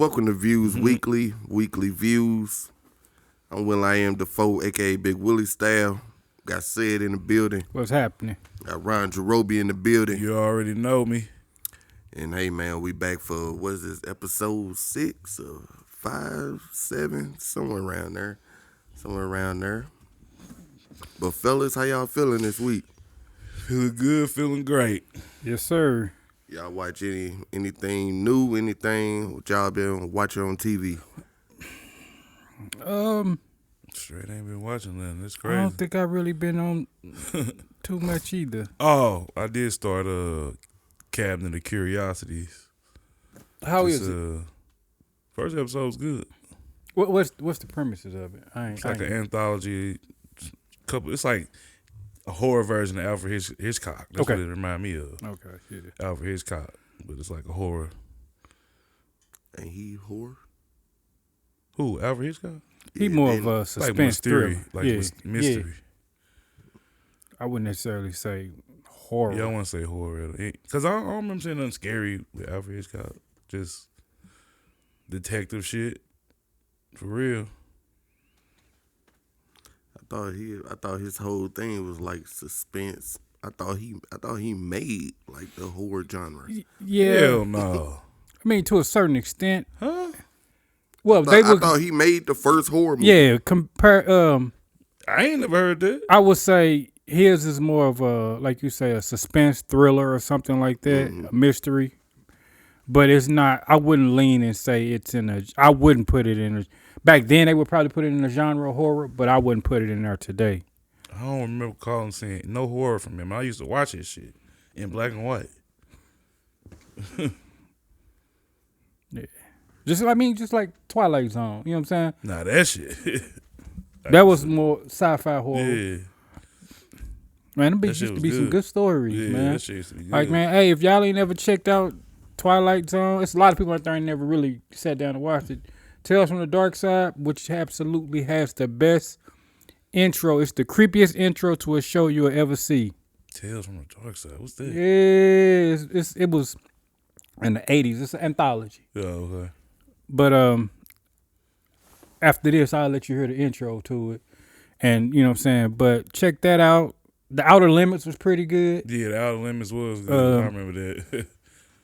Welcome to Views Weekly Views. I'm Will I Am Defoe, aka Big Willie Style. Got Sid in the building. What's happening? Got Ron Jerobi in the building. You already know me. And hey man, we back for what is this, episode 6 or 5, 7, somewhere around there. But fellas, how y'all feeling this week? Feeling good, feeling great. Yes, sir. Y'all watch anything new? Anything what y'all been watching on TV? Straight ain't been watching nothing. That's I crazy. don't think I've really been on too much either. Oh, I did start Cabinet of Curiosities. How is it? First episode was good. What's the premises of it? It's like an anthology. It's like a horror version of Alfred Hitchcock. That's Okay. what it reminded me of. Okay, shit. Alfred Hitchcock, but it's like a horror. Ain't he horror? Who? Alfred Hitchcock? He more of a suspense Like mystery. thriller. Mystery. Yeah. I wouldn't necessarily say horror. Yeah, I want to say horror. Because I don't remember seeing nothing scary with Alfred Hitchcock. Just detective shit. For real. I thought his whole thing was like suspense. I thought he made like the horror genre. Yeah. Hell no. I mean, to a certain extent. Huh? Well, I thought he made the first horror movie. Yeah, I ain't never heard that. I would say his is more of a, like you say, a suspense thriller or something like that, a mystery. But it's not. I wouldn't lean and say it's in a. I wouldn't put it in a. Back then, they would probably put it in the genre of horror, but I wouldn't put it in there today. I don't remember calling saying no horror from him. I used to watch his shit in black and white. Yeah, just like Twilight Zone. You know what I'm saying? Nah, that shit. That was more sci-fi horror. Yeah. Man, them That used shit to was be some good. good stories, Yeah, man. that shit used to be good. Like, man, hey, if y'all ain't never checked out Twilight Zone, it's a lot of people out there ain't never really sat down and watched it. Tales from the Dark Side, which absolutely has the best intro. It's the creepiest intro to a show you'll ever see. Tales from the Dark Side. What's that? Yeah, it was in the 80s. It's an anthology. Yeah, okay. But after this, I'll let you hear the intro to it. And, you know what I'm saying? But check that out. The Outer Limits was pretty good. Yeah, the Outer Limits was good. I remember that.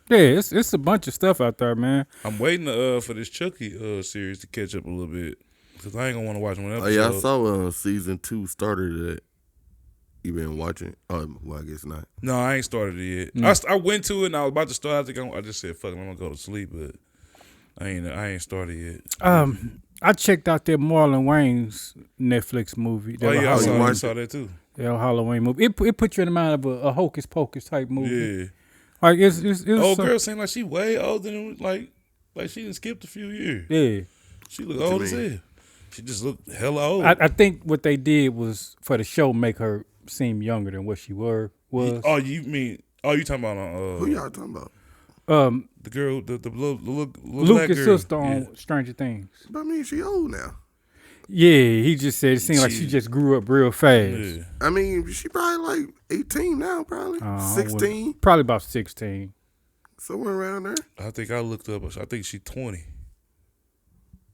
Yeah, it's a bunch of stuff out there, man. I'm waiting for this Chucky series to catch up a little bit. Because I ain't going to want to watch one episode. Oh yeah, I saw season 2 started that. You been watching? Oh, well, I guess not. No, I ain't started it yet. I went to it and I was about to start. I just said, fuck it, I'm going to go to sleep. But I ain't started yet. I checked out that Marlon Wayne's Netflix movie. Oh, yeah, I Halloween. saw that too. Yeah, Halloween movie. It put you in the mind of a Hocus Pocus type movie. Yeah. Like it's Old girl seemed like she way older than like she done skipped a few years. Yeah. She look old as hell. She just looked hella old. I think what they did was for the show make her seem younger than what she was. Oh, you talking about Who y'all talking about? the girl, the little black Lucas' girl. sister on Stranger Things. But I mean, she old now. Yeah, he just said it seemed like she just grew up real fast. Yeah. I mean, she probably like 18 now, probably 16, Probably about 16. somewhere around there. I think I looked up. I think she's 20.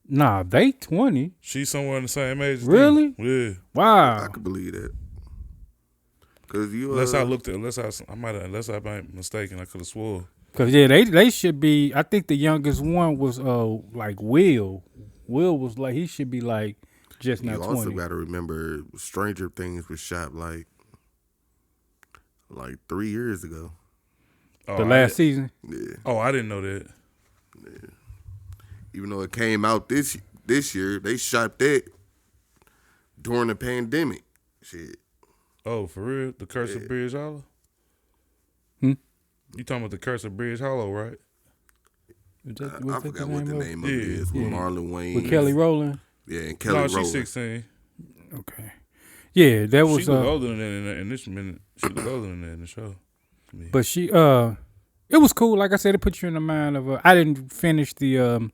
Nah, they 20. She's somewhere in the same age as Really? them. Yeah. Wow. I could believe that. Cause you, Unless I've been mistaken, I could have swore. Cause yeah, they should be. I think the youngest one was like Will. Will was like he should be like just you not also 20. got to remember, Stranger Things was shot like 3 years ago. Oh, The last season. Yeah, Oh, I didn't know that. even though it came out this year, they shot that during the pandemic. Shit. Oh, for real? The Curse of Bridge Hollow? Hmm? You talking about the Curse of Bridge Hollow, right? I forgot what the name of it is. With Marlon Wayne. With Kelly Rowland. Yeah, and Kelly No, Rowland. she's 16. Okay. Yeah, that was. She look older than that in this minute. She look older than that in the show. But she it was cool. Like I said, it put you in the mind of. I didn't finish the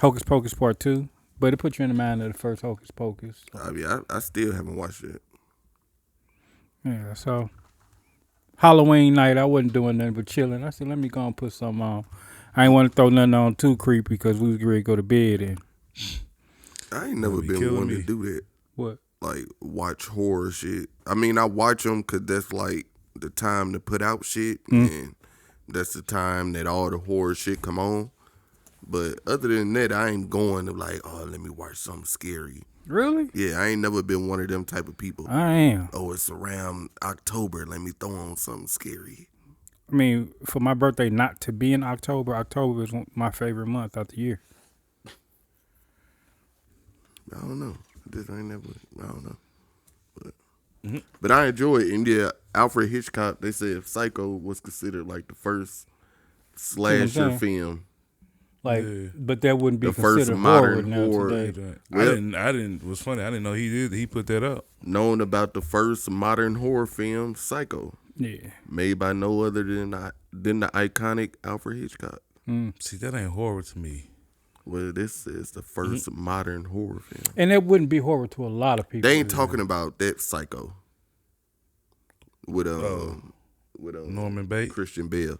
Hocus Pocus Part 2, but it put you in the mind of the first Hocus Pocus. I mean, I still haven't watched it. Yeah, so Halloween night, I wasn't doing nothing but chilling. I said, let me go and put something on. I ain't want to throw nothing on too creepy because we was ready to go to bed and I ain't never be been killing one me. to do that. what? Like watch horror shit. I mean, I watch them because that's like the time to put out shit, and that's the time that all the horror shit come on. But other than that, I ain't going to like, oh, let me watch something scary. Really? Yeah, I ain't never been one of them type of people. I am. Oh, it's around October. Let me throw on something scary. I mean, for my birthday not to be in October, October is my favorite month out the year. I don't know. I don't know. But I enjoy it. And yeah, Alfred Hitchcock, they said Psycho was considered like the first slasher saying? film. Like, Yeah. but that wouldn't be The first considered modern horror now horror. today. I didn't. What's funny? I didn't know he did. He put that up. Known about the first modern horror film, Psycho, Yeah. made by no other than the iconic Alfred Hitchcock. See, that ain't horror to me. Well, this is the 1st modern horror film. And that wouldn't be horror to a lot of people. They ain't talking about that Psycho with Norman Bates. Christian Bale.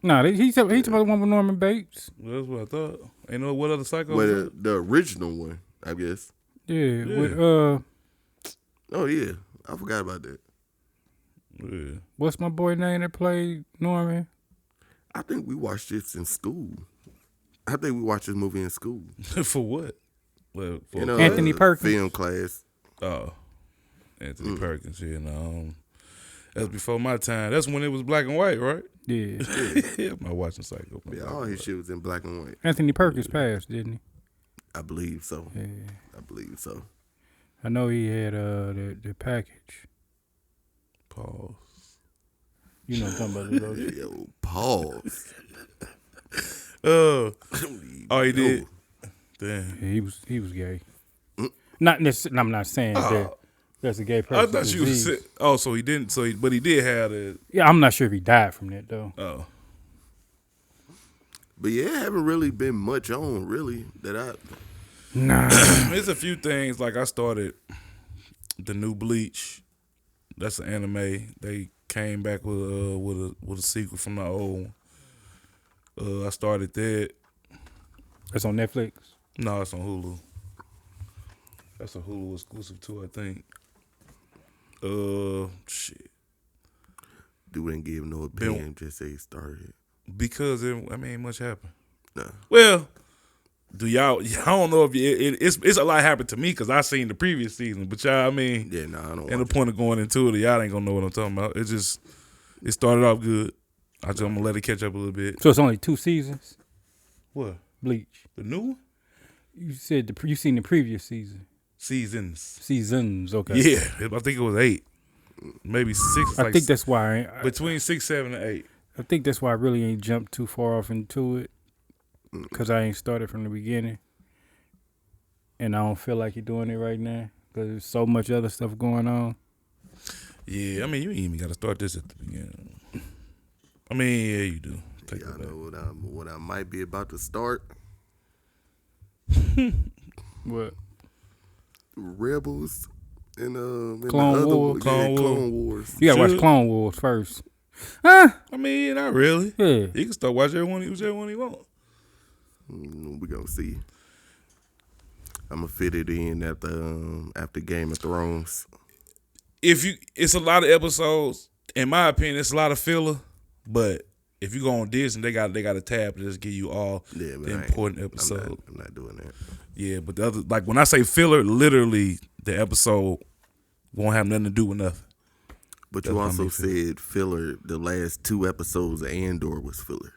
No, he's talking about the one with Norman Bates. Well, that's what I thought. Ain't no what other psycho? Well, the original one, I guess. Yeah. With Oh yeah, I forgot about that. Yeah. what's my boy name that played Norman? I think we watched this in school. I think we watched this movie in school. For what? Well, for Anthony Perkins. film class. Oh, Anthony Perkins. Yeah, no. That's before my time. That's when it was black and white, right? Yeah. Yeah, I'm not watching Psycho. Yeah, all his shit was in black and white. Anthony Perkins passed, didn't he? I believe so. Yeah. I believe so. I know he had the package. Pause. You know what I'm talking about, though. Yo, pause. Oh, he did. No. Damn. Yeah, he was gay. Not necessarily. I'm not saying that that's a gay person. I thought you was. Oh, so he didn't. But he did have it. Yeah, I'm not sure if he died from that though. Oh, But yeah, haven't really been much on really that I. Nah. there's a few things. Like I started the new Bleach. That's an anime. They came back with a sequel from the old one. I started that. It's on Netflix. No, it's on Hulu. That's a Hulu exclusive too, I think. Shit. Didn't give no opinion, just say he started. Because ain't much happened. Nah. Well, do y'all? I don't know if it's a lot happened to me because I seen the previous season, but y'all, Yeah, nah, I don't. and the point of going into it, y'all ain't gonna know what I'm talking about. It started off good. I'm gonna let it catch up a little bit. So it's only 2 seasons. What? Bleach. The new one? You said you seen the previous Seasons. seasons. Okay. Yeah, I think it was 8, maybe 6. I think that's why. between 6, 7, and 8. I think that's why I really ain't jumped too far off into it, because I ain't started from the beginning, and I don't feel like you're doing it right now because there's so much other stuff going on. Yeah, you ain't even got to start this at the beginning. Yeah, you do. Take Yeah, it I back. know what I might be about to start. What? Rebels and Clone the other Wars. one. Clone Yeah, Wars. Clone Wars. You gotta watch Should. Clone Wars first. Not really. Yeah. You can start watching whichever one you want. We gonna see. I'm gonna fit it in after Game of Thrones. It's a lot of episodes. In my opinion, it's a lot of filler. But if you go on Disney, they got a tab to just give you all Yeah, but the I ain't- important episodes. I'm not doing that. Yeah, but the other, like when I say filler, literally the episode won't have nothing to do with nothing. But That's you what I also mean, said filler. The last 2 episodes of Andor was filler.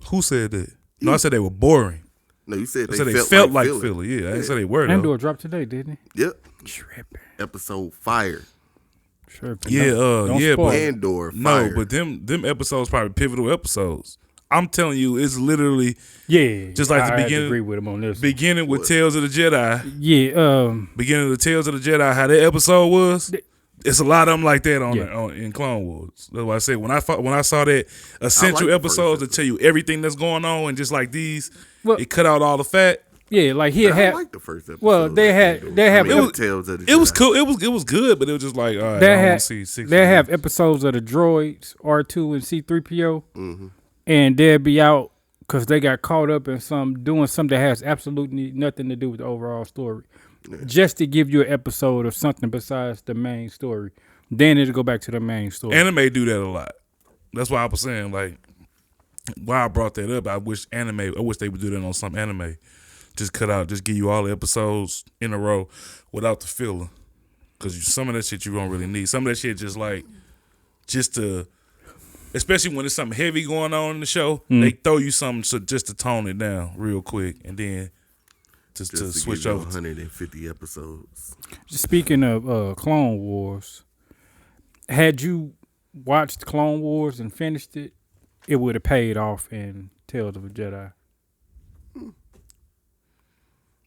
Who said that? No, I said they were boring. No, you said I said they felt like filler. Yeah, I didn't say they were though. Andor dropped today, didn't Yep. it? Tripping. Episode fire. Tripping. Yeah, Don't yeah, spoil but it. Andor no, fire. but them episodes probably pivotal episodes. I'm telling you, it's literally Yeah, Just like the I had to beginning- agree with him on this. beginning with Tales of the Jedi. Yeah, Beginning of the Tales of the Jedi, how that episode was. It's a lot of them like that Yeah. in Clone Wars. That's why I said when I saw that essential the first episodes that tell you everything that's going on, and just like these, Well- it cut out all the fat. yeah, like he I had. like the first episode. Well, they had- they have- I mean, it Tales of the It was Jedi. cool. It was good, but it was just like, all right, They I don't want had to see 6. they have episodes of the droids R2 and C3PO. and they'll be out because they got caught up in doing something that has absolutely nothing to do with the overall story, just to give you an episode of something besides the main story. Then it'll go back to the main story. Anime do that a lot. That's why I was saying, like, why I brought that up. I wish they would do that on some anime. Just give you all the episodes in a row without the filler. Because some of that shit you don't really need. Some of that shit just to, especially when there's something heavy going on in the show, they throw you something just to tone it down real quick, and then to switch over. 150 episodes. Speaking of Clone Wars, had you watched Clone Wars and finished it, it would have paid off in Tales of a Jedi.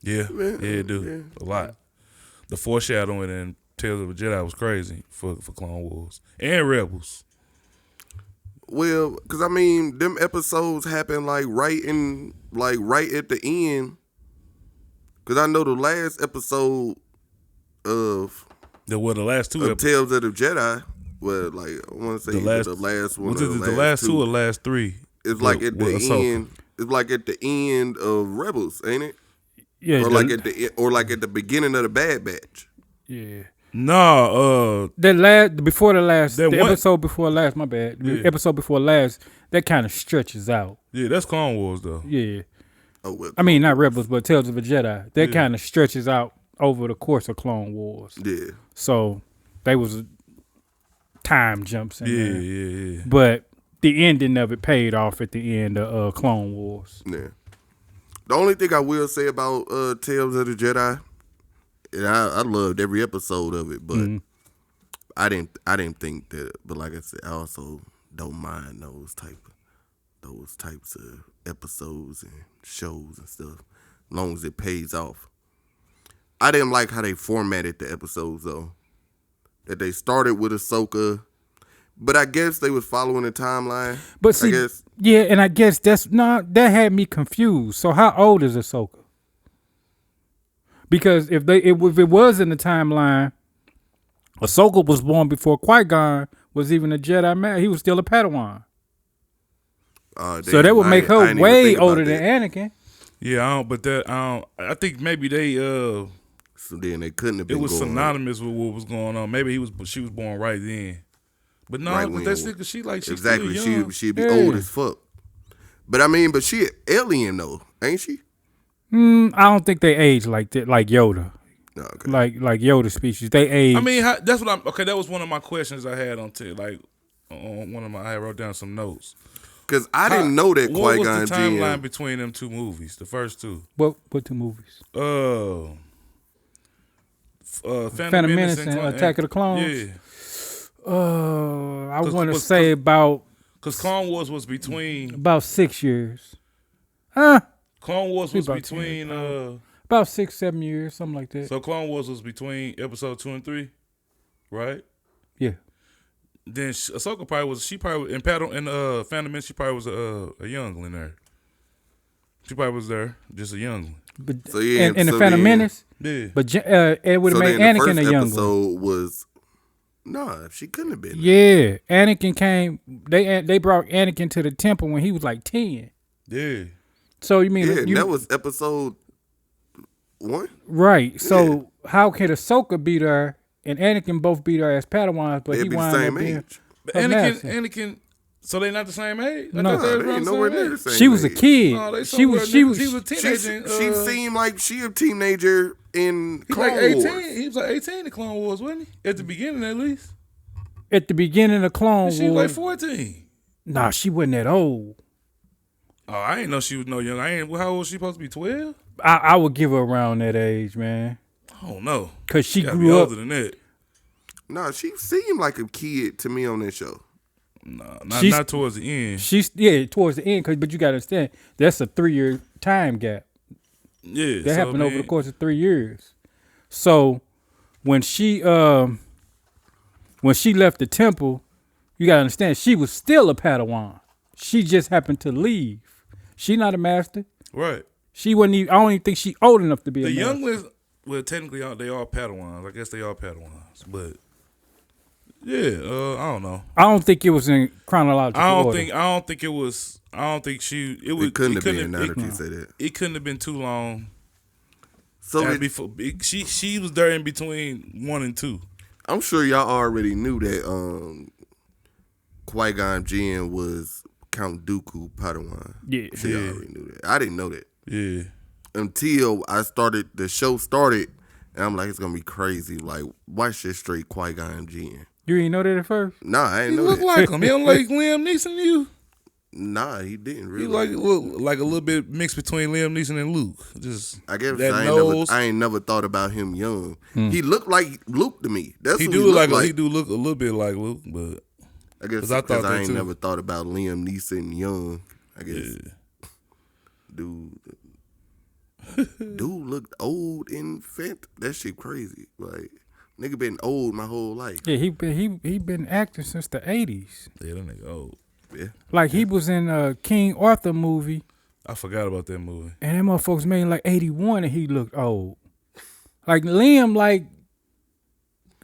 Yeah, it do. Yeah. A lot. The foreshadowing in Tales of a Jedi was crazy for Clone Wars and Rebels. Well, because I mean, them episodes happen right at the end. Because I know the last episode of the last two of Tales of the Jedi, well, like I want to say the last one. Was it the last two or last three? It's like at the end. It's like at the end of Rebels, ain't it? Yeah, or like at the beginning of the Bad Batch. Yeah. No, the episode before last. My bad. The episode before last. That kind of stretches out. Yeah, that's Clone Wars though. Yeah. Oh, well, I mean, not Rebels, but Tales of a Jedi. That kind of stretches out over the course of Clone Wars. Yeah. So they was time jumps in there. Yeah. But the ending of it paid off at the end of Clone Wars. Yeah. The only thing I will say about Tales of the Jedi, and I loved every episode of it, but I didn't think that. But like I said, I also don't mind those types of episodes and shows and stuff, as long as it pays off. I didn't like how they formatted the episodes though. That they started with Ahsoka, but I guess they was following the timeline. But see, and I guess that had me confused. So how old is Ahsoka? Because if it was in the timeline, Ahsoka was born before Qui-Gon was even a Jedi man. He was still a Padawan. So that would make her way older than Anakin. Yeah, I think maybe they So then they couldn't have been. It was synonymous with what was going on. Maybe she was born right then. But no, right that's because she's exactly. Still young. She'd be old as fuck. But I mean, she an alien though, ain't she? I don't think they age like that, like Yoda. No, okay. Like Yoda species, they age. I mean, that's what that was one of my questions I had on I wrote down some notes. Because I didn't know that Qui-Gon What was the timeline between them two movies, the first two? What two movies? Phantom Menace and Attack of the Clones? Yeah. I want to say about... Because Clone Wars was between... About 6 years. Clone Wars was between... about 6-7 years, something like that. So Clone Wars was between episode 2 and 3, right? Yeah. Then Ahsoka probably in Phantom Menace, she probably was a youngling there. She probably was there, just a youngling. But so yeah, in the Phantom Menace, yeah. But it would have made Anakin a youngling. Episode was she couldn't have been. Yeah, Anakin came. They brought Anakin to the temple when he was like 10. Yeah. So you mean that was episode 1, right? So how can Ahsoka beat her? And Anakin both beat her as Padawans, but he wound up being Anakin. So they not the same age? No, they ain't nowhere near the same age. She was a kid. No, she was a teenager. She seemed like she a teenager in Clone like 18. Wars. He was like 18 in Clone Wars, wasn't he? At the beginning, at least. At the beginning of Clone Wars, she was like 14. Nah, she wasn't that old. Oh, I didn't know she was no young. How old was she supposed to be? 12? I would give her around that age, man. I don't know. Cause she grew up older than that. No, she seemed like a kid to me on this show. No, not towards the end. Towards the end. But you gotta understand, that's a 3-year time gap. Yeah, that happened over the course of 3 years. So when she left the temple, you gotta understand she was still a Padawan. She just happened to leave. She not a master. Right. She wasn't even. I don't even think she old enough to be a master. The younglings, well, technically they are Padawans. I guess they are Padawans, but Yeah, I don't know. I don't think it was in chronological order. I don't think it was. I don't think she. It was. It couldn't have been. Now that you say that, It couldn't have been too long. so Before she was there in between 1 and 2. I'm sure y'all already knew that Qui-Gon Jinn was Count Dooku Padawan. Yeah. She already knew that. I didn't know that Yeah. until the show started, and I'm like, it's gonna be crazy. Like, watch this straight Qui-Gon Jinn. You didn't know that at first? Nah, I He ain't know look that. like him. He don't like Liam Neeson. You. Nah, he didn't really. He look like a little bit mixed between Liam Neeson and Luke. Just I guess that I nose. ain't never thought about him young. He looked like Luke to me. That's He who do he look look he do look a little bit like Luke, but I guess 'cause I thought because I that ain't too. never thought about Liam Neeson young. I guess dude looked old and fat. That shit crazy. Like, nigga been old my whole life. Yeah, he been acting since the 80s. yeah, that nigga old. Yeah. Like he was in a King Arthur movie, I forgot about that movie. and them motherfuckers made like 81, and he looked old. Like Liam, like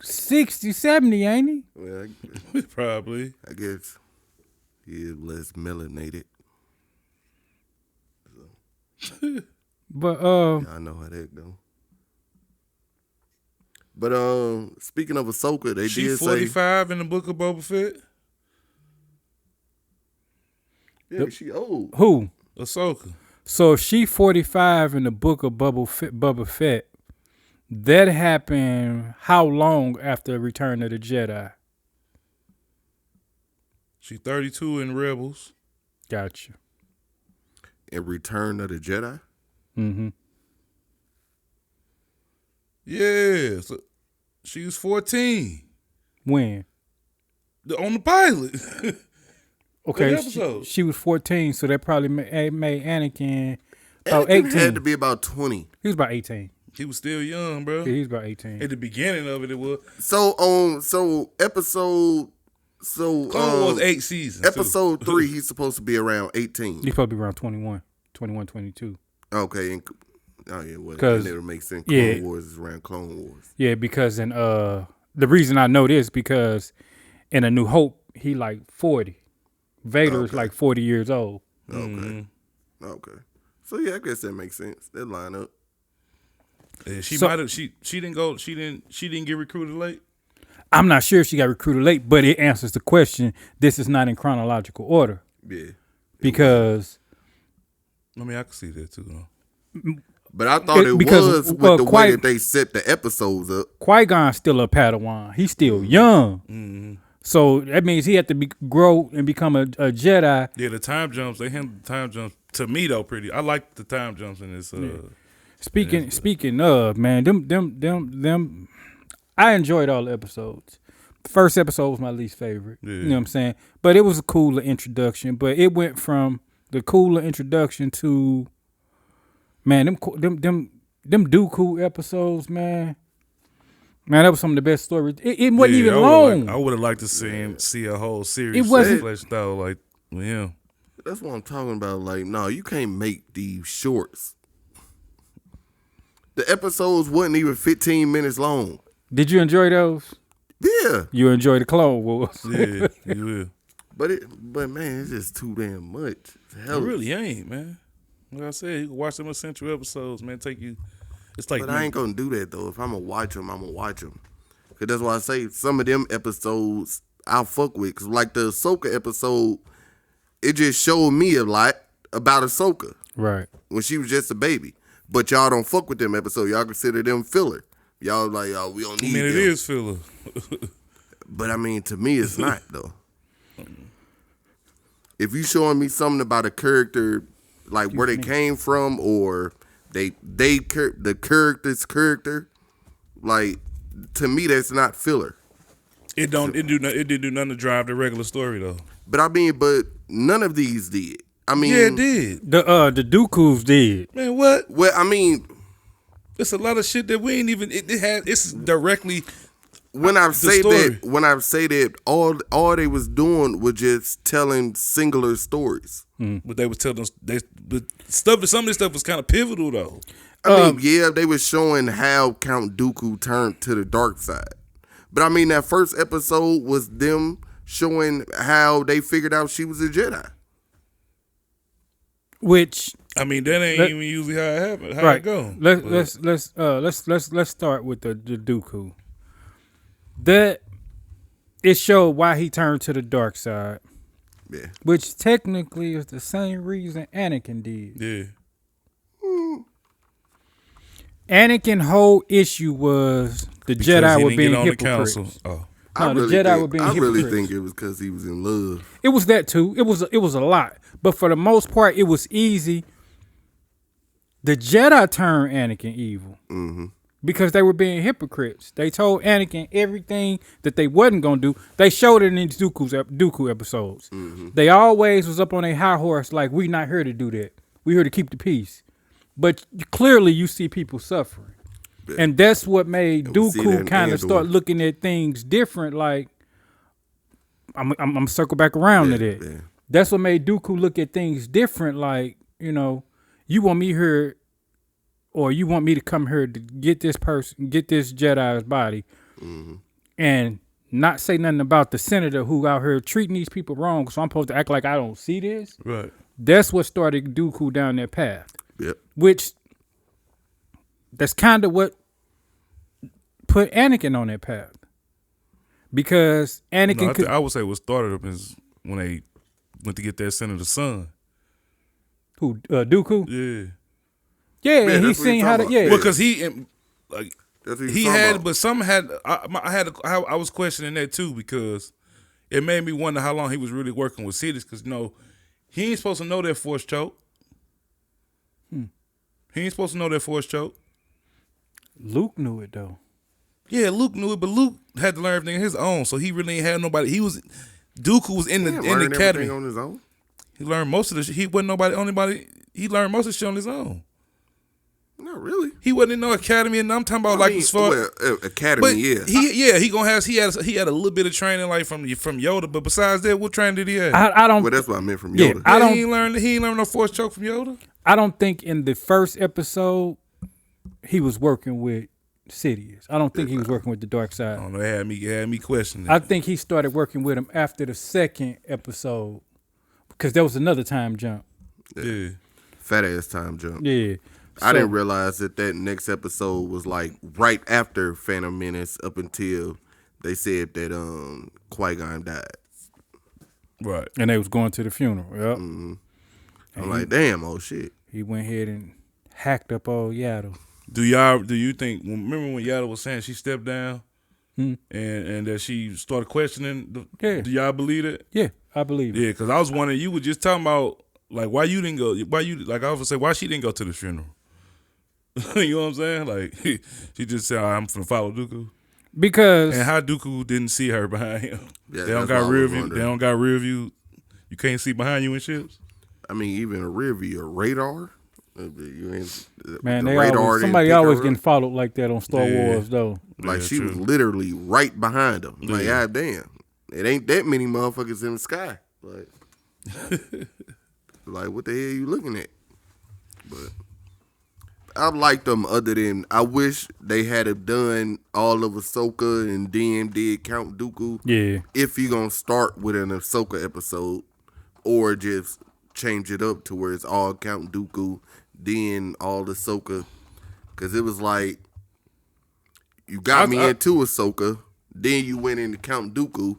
60, 70, ain't he? Well, Probably. I guess he is less melanated. But I know how that go. But speaking of Ahsoka, they She did say 45 in the Book of Boba Fett. yeah, she old. who? Ahsoka. So if she 45 in the book of Bubba Fett, that happened how long after Return of the Jedi? She 32 in Rebels. Gotcha. In Return of the Jedi. Mm-hmm. Yeah, so she was 14 When? on the pilot. Okay, What episode? she was 14, so that probably made Anakin Anakin about 18. had to be about 20. He was about 18. He was still young, bro. Yeah, he was about 18. At the beginning of it was. So episode Clone Wars 8 seasons. episode 3, he's supposed to be around 18. He's probably around 21, 22. Okay, and, oh yeah, well, 'Cause- that would make sense. yeah. Clone Wars is around Clone Wars. Yeah, because in the reason I know this because in A New Hope he like 40. Vader is Okay. like 40 years old. Okay, okay. So yeah, I guess that makes sense. That line up. Yeah, she So- might have. She didn't go. She didn't get recruited late. I'm not sure if she got recruited late, but it answers the question. This is not in chronological order Yeah, because I mean, I can see that too. Though. but I thought it because, was with the way Qui- that they set the episodes up. Qui-Gon's still a Padawan. He's still young. So that means he had to grow and become a Jedi. Yeah, the time jumps. They handled the time jumps to me though pretty. I like the time jumps in this. Speaking of, man, them. I enjoyed all the episodes. The first episode was my least favorite. Yeah. You know what I'm saying? But it was a cooler introduction. But it went from the cooler introduction to, man, them Dooku episodes, man. Man, that was some of the best stories. It wasn't even long. I would have liked to see a whole series. It wasn't- fleshed out like with him. That's what I'm talking about. Like, no, you can't make these shorts. The episodes wasn't even 15 minutes long. Did you enjoy those? Yeah, You enjoy the Clone Wars. Yeah, you will. but man, it's just too damn much. It Hell, really ain't, man. Like I said, you can watch them essential episodes, man. Take you. It's like But I ain't gonna do that though. If I'm gonna watch them, I'm gonna watch them. Cause that's why I say some of them episodes I'll fuck with. Cause like the Ahsoka episode, it just showed me a lot about Ahsoka Right. when she was just a baby. But y'all don't fuck with them episodes. Y'all consider them filler. Y'all like, oh, we don't I need mean, it them. is filler. But I mean, to me, it's not though. If you showing me something about a character, like where they came from, or the character's character, like to me, that's not filler. It didn't do nothing to drive the regular story though. But I mean, but none of these did. I mean, Yeah, it did. The Dooku's did. Man, what? Well, I mean, It's a lot of shit that we ain't even. It's directly. when I say story. that, all they was doing was just telling singular stories. But they was telling us but stuff. Some of this stuff was kind of pivotal though. I mean, yeah, they was showing how Count Dooku turned to the dark side, But I mean, that first episode was them showing how they figured out she was a Jedi. Which I mean, that ain't even usually how it happens. How right. it go? Let's start with the Dooku. That it showed why he turned to the dark side. Yeah. Which technically is the same reason Anakin did. Yeah. Anakin's whole issue was the Because Jedi he were didn't being get on the hypocrites. council. Oh. No, the Jedi were being I really hypocrites. think it was because he was in love. It was that too. It was a lot, but for the most part, it was easy. The Jedi turned Anakin evil because they were being hypocrites. They told Anakin everything that they wasn't gonna do. They showed it in these Dooku episodes. They always was up on a high horse, like we not here to do that. We here to keep the peace. But clearly, you see people suffering. And that's what made Dooku kind of start looking at things different. Like, I'm circle back around to that. Yeah. That's what made Dooku look at things different. Like, you know, you want me here, or you want me to come here to get this person, get this Jedi's body, and not say nothing about the senator who out here treating these people wrong. So I'm supposed to act like I don't see this. Right. That's what started Dooku down that path. Yep. Which that's kind of what put Anakin on that path. Because Anakin I would say what started them is when they went to get that senator's son. who Dooku? Yeah. Yeah, Yeah, he that's what seen he how to talking about. Well, because he like That's what he talking had, about. but some had. I was questioning that too because it made me wonder how long he was really working with Sidious because he ain't supposed to know that force choke. He ain't supposed to know that force choke. Luke knew it though. Yeah, Luke knew it, but Luke had to learn everything on his own, so he really ain't had nobody. Dooku was in the Learned academy. everything on his own. He learned most of the shit. He wasn't nobody. He learned most of the shit on his own. Not really. He wasn't in no academy, and I'm talking about as far. Academy, But yeah. he had a little bit of training like from Yoda, but besides that, what training did he have? I don't. Well, that's what I meant from Yeah, Yoda. He ain't learned no force choke from Yoda. I don't think in the first episode he was working with Sidious. I don't think he was working with the dark I side. don't know. It had me questioning. I think he started working with him after the second episode because there was another time jump. Yeah. Fat ass time jump. Yeah. I didn't realize that next episode was like right after Phantom Menace up until they said that Qui-Gon died. Right. And they was going to the funeral. Yep. I'm like, damn, oh shit. He went ahead and hacked up old Yaddle. Do you think? Remember when Yada was saying she stepped down, and that she started questioning? Yeah. Do y'all believe it? Yeah, I believe it. Yeah, because I was wondering. You were just talking about like why you didn't go. Why you like I was say why she didn't go to the funeral. You know what I'm saying? Like she just said, I'm finna follow Dooku. Because And how Dooku didn't see her behind him. Yeah, They don't that's got what I rear was view. wondering. They don't got rear view. You can't see behind you in ships. I mean, even a rear view, a radar. You ain't, man, the they radar always, didn't somebody pick her always up. getting followed like that on Star Yeah. Wars though. Like Yeah, she was true. literally right behind him. Like, Yeah. god damn. It ain't that many motherfuckers in the sky. Like what the hell you looking at? But I like them other than I wish they had have done all of Ahsoka and then did Count Dooku. Yeah. If you gonna start with an Ahsoka episode or just change it up to where it's all Count Dooku, then all Ahsoka. Cause it was like you got me into Ahsoka, then you went into Count Dooku,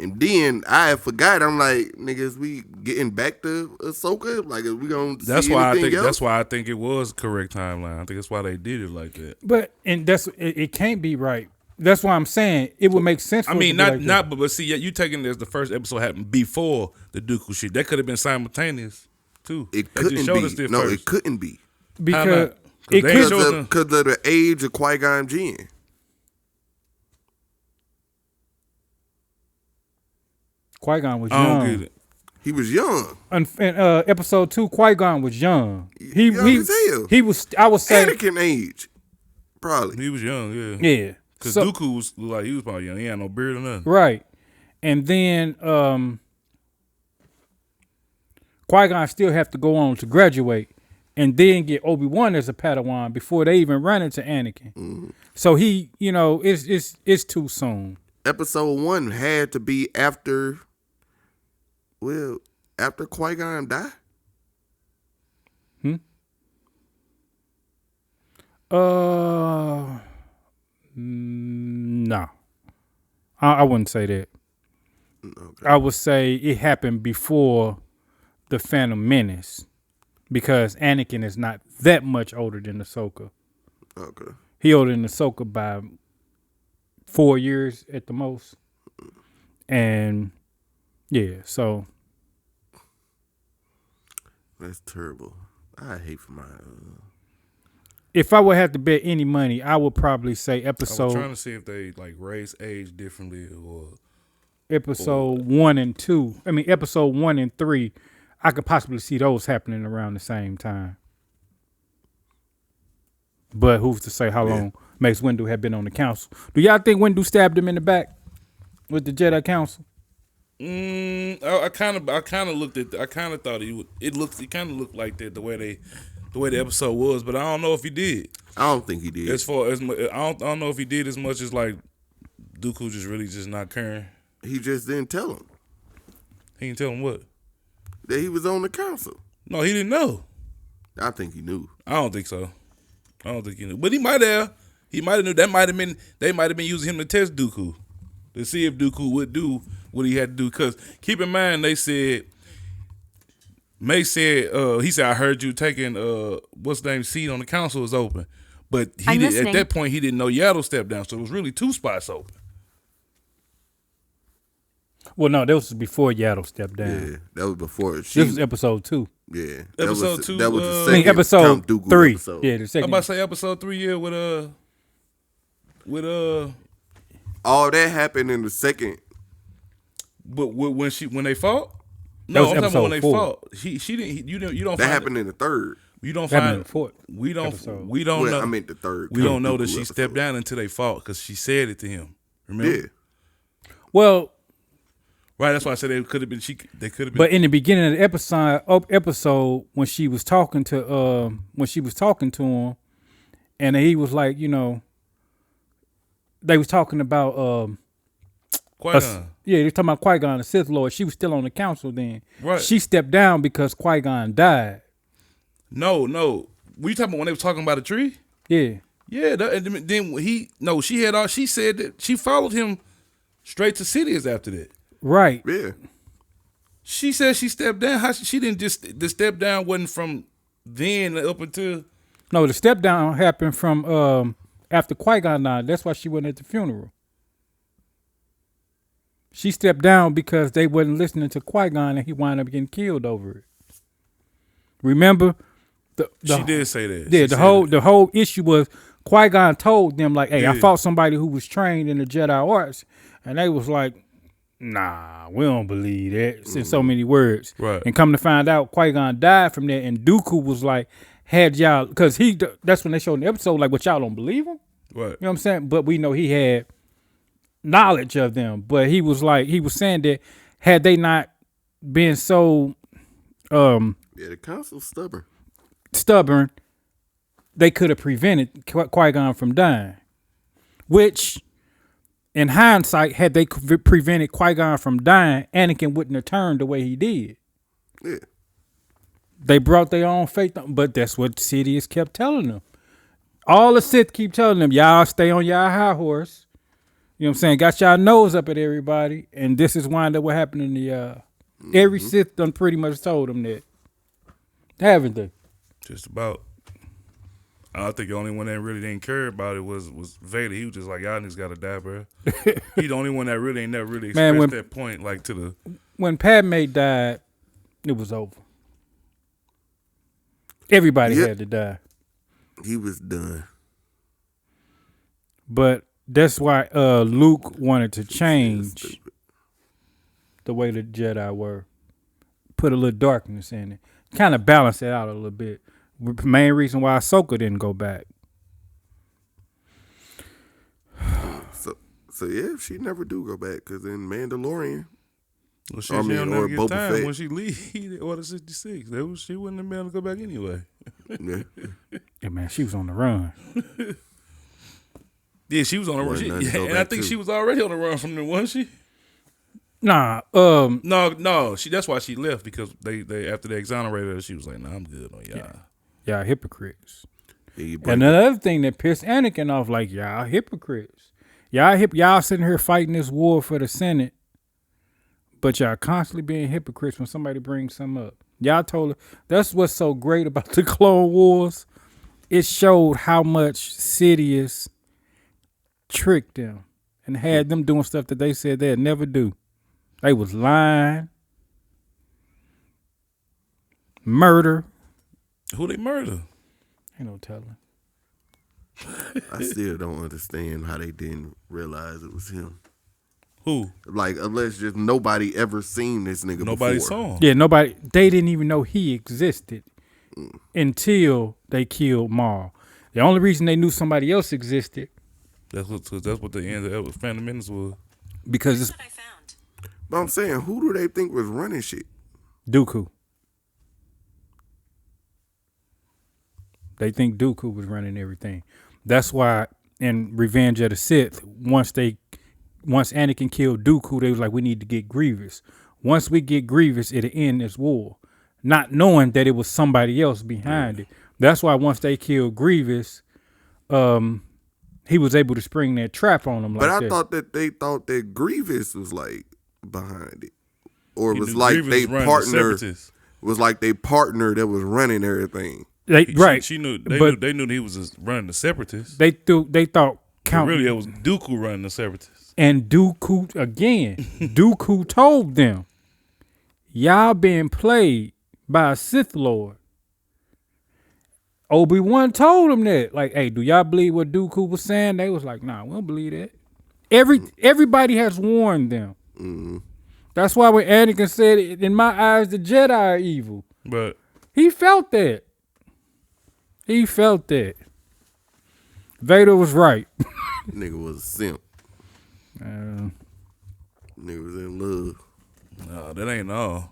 and then I forgot. I'm like, niggas, we getting back to Ahsoka? Like, are we gonna That's see why I anything think. else? That's why I think it was the correct timeline. I think that's why they did it like that. But and it can't be right. That's why I'm saying it would make sense. For I mean, it to be like that. but see, you taking it as the first episode happened before the Dooku shit. That could have been simultaneous too. It They just couldn't showed us be. this No, first. it couldn't be. because not? 'Cause it they could. showed them- Because of the age of Qui-Gon Jinn. Qui-Gon was I don't young. get it. He was young. In episode 2, Qui-Gon was young. Young as hell. He was. I would say. Anakin age. Probably. He was young, yeah. Yeah. Because So- Dooku was like he was probably young. He had no beard or nothing. Right. And then Qui-Gon still have to go on to graduate. and then get Obi-Wan as a Padawan before they even run into Anakin. So he, it's too soon. Episode 1 had to be after, well, after Qui-Gon died. No, I wouldn't say that. Okay. I would say it happened before the Phantom Menace, because Anakin is not that much older than Ahsoka. Okay. He older than Ahsoka by 4 years at the most, and yeah, so That's terrible. I hate for my. if I would have to bet any money, I would probably say I was trying episode to see if they like race age differently or. episode 1 and 2. I mean, episode 1 and 3. I could possibly see those happening around the same time. But who's to say how long Mace Windu had been on the council? Do y'all think Windu stabbed him in the back with the Jedi Council? I kind of looked at. I kind of thought he would. It kind of looked like that the way the episode was, but I don't know if he did. I don't think he did. As far as I don't know if he did as much as like Dooku just not caring. He just didn't tell him He didn't tell him what. that he was on the council. No, he didn't know. I think he knew. I don't think so. I don't think he knew, but he might have. He might have knew. That might have been. They might have been using him to test Dooku, to see if Dooku would do what he had to do. Because keep in mind, May said, he said, I heard you taking what's the name seat on the council is open, but he did, at that point he didn't know Yaddle stepped down, so it was really 2 spots open. Well, no, that was before Yaddle stepped down. Yeah, that was before. This was episode 2. Yeah, Episode 2, That was the I second mean, episode Count Dooku 3. episode. Yeah, the I'm second. about to say episode 3, yeah, with All that happened in the second. but when they fought. That No, was I'm talking about when they episode 4. fought. She didn't. You don't. That find happened in the third. You don't That happened in find. the fourth We don't. episode. We don't Well, know. I meant the third. We don't know Count that Dooku she episode. stepped down until they fought because she said it to him. Remember? Yeah. Well, Right. That's why I said they could have been. They could have been. but in the beginning of the episode when she was talking to him, and he was like, they was talking about Qui-Gon. they were talking about Qui-Gon, the Sith Lord. She was still on the council then. Right. She stepped down because Qui-Gon died. No. We talking about when they was talking about a tree? Yeah. Yeah. And then she had all. She said that she followed him straight to Sidious after that. Right. Yeah. She said she stepped down. How she didn't just the step down wasn't from then up until. No, the step down happened from after Qui-Gon died. That's why she wasn't at the funeral. She stepped down because they wasn't listening to Qui-Gon and he wound up getting killed over it. Remember? She did say that. Yeah, She said that. the whole issue was Qui-Gon told them like, hey, I Yeah. fought somebody who was trained in the Jedi arts, and they was like, nah, we don't believe that. It's in so many words. Right. And come to find out, Qui-Gon died from that, and Dooku was like, had y'all, because that's when they showed in the episode, like, what, y'all don't believe him? Right. You know what I'm saying? But we know he had knowledge of them. But he was saying that had they not been so Yeah, the council's stubborn, they could have prevented Qui-Gon from dying. Which, in hindsight, had they prevented Qui-Gon from dying, Anakin wouldn't have turned the way he did. Yeah. They brought their own faith, but that's what Sidious kept telling them. All the Sith keep telling them, y'all stay on y'all high horse. You know what I'm saying? Got y'all nose up at everybody, and this is wind up what happened in the every Sith done pretty much told them that. Haven't they? Just about. I think the only one that really didn't care about it was Vader. He was just like, y'all niggas gotta die, bro. He the only one that really ain't never really expressed that point, like to the. When Padme died, it was over. Everybody had to die. He was done. But that's why Luke wanted to change the way the Jedi were. Put a little darkness in it. Kind of balance it out a little bit. Main reason why Ahsoka didn't go back. So yeah, she never do go back because in Mandalorian, Well, shit, I she mean, don't or never get Boba time Fett. when she leave Order 66. She wouldn't have been able to go back anyway. Yeah. Yeah, man, she was on the run. Yeah, she was on the run. Wasn't nothing to go And I back think to. she was already on the run from them, wasn't she? Nah, No. That's why she left, because they after they exonerated her, she was like, "Nah, I'm good on y'all." y'all hypocrites. Yeah, you break And it. another thing that pissed Anakin off, like, y'all hypocrites. Y'all sitting here fighting this war for the Senate, but y'all constantly being hypocrites when somebody brings something up. Y'all told her, that's what's so great about the Clone Wars. It showed how much Sidious tricked them and had them doing stuff that they said they'd never do. They was lying, murder. Who they murder? Ain't no telling. I still don't understand how they didn't realize it was him. Who? Like, unless just nobody ever seen this nigga Nobody before. saw him. Yeah, they didn't even know he existed until they killed Maul. The only reason they knew somebody else existed That's what the end of Phantom Menace was. because it's What I found. But I'm saying, who do they think was running shit? Dooku. They think Dooku was running everything. That's why in Revenge of the Sith, once Anakin killed Dooku, they was like, we need to get Grievous. Once we get Grievous, it'll end this war. Not knowing that it was somebody else behind it. That's why once they killed Grievous, he was able to spring that trap on them. But like I that. thought that they thought that Grievous was like behind it, or it He was knew like Grievous they was running the partner Separatists. was like they partner that was running everything. She knew they knew he was just running the Separatists. They thought But Count really, it was Dooku running the Separatists. and Dooku again. Dooku told them, y'all being played by a Sith Lord. Obi-Wan told them that. Like, hey, do y'all believe what Dooku was saying? They was like, nah, we don't believe that. Everybody has warned them. Mm-hmm. That's why when Anakin said, in my eyes, the Jedi are evil. But He felt that. He felt that. Vader was right. Nigga was a simp. Nigga was in love. no, that ain't all.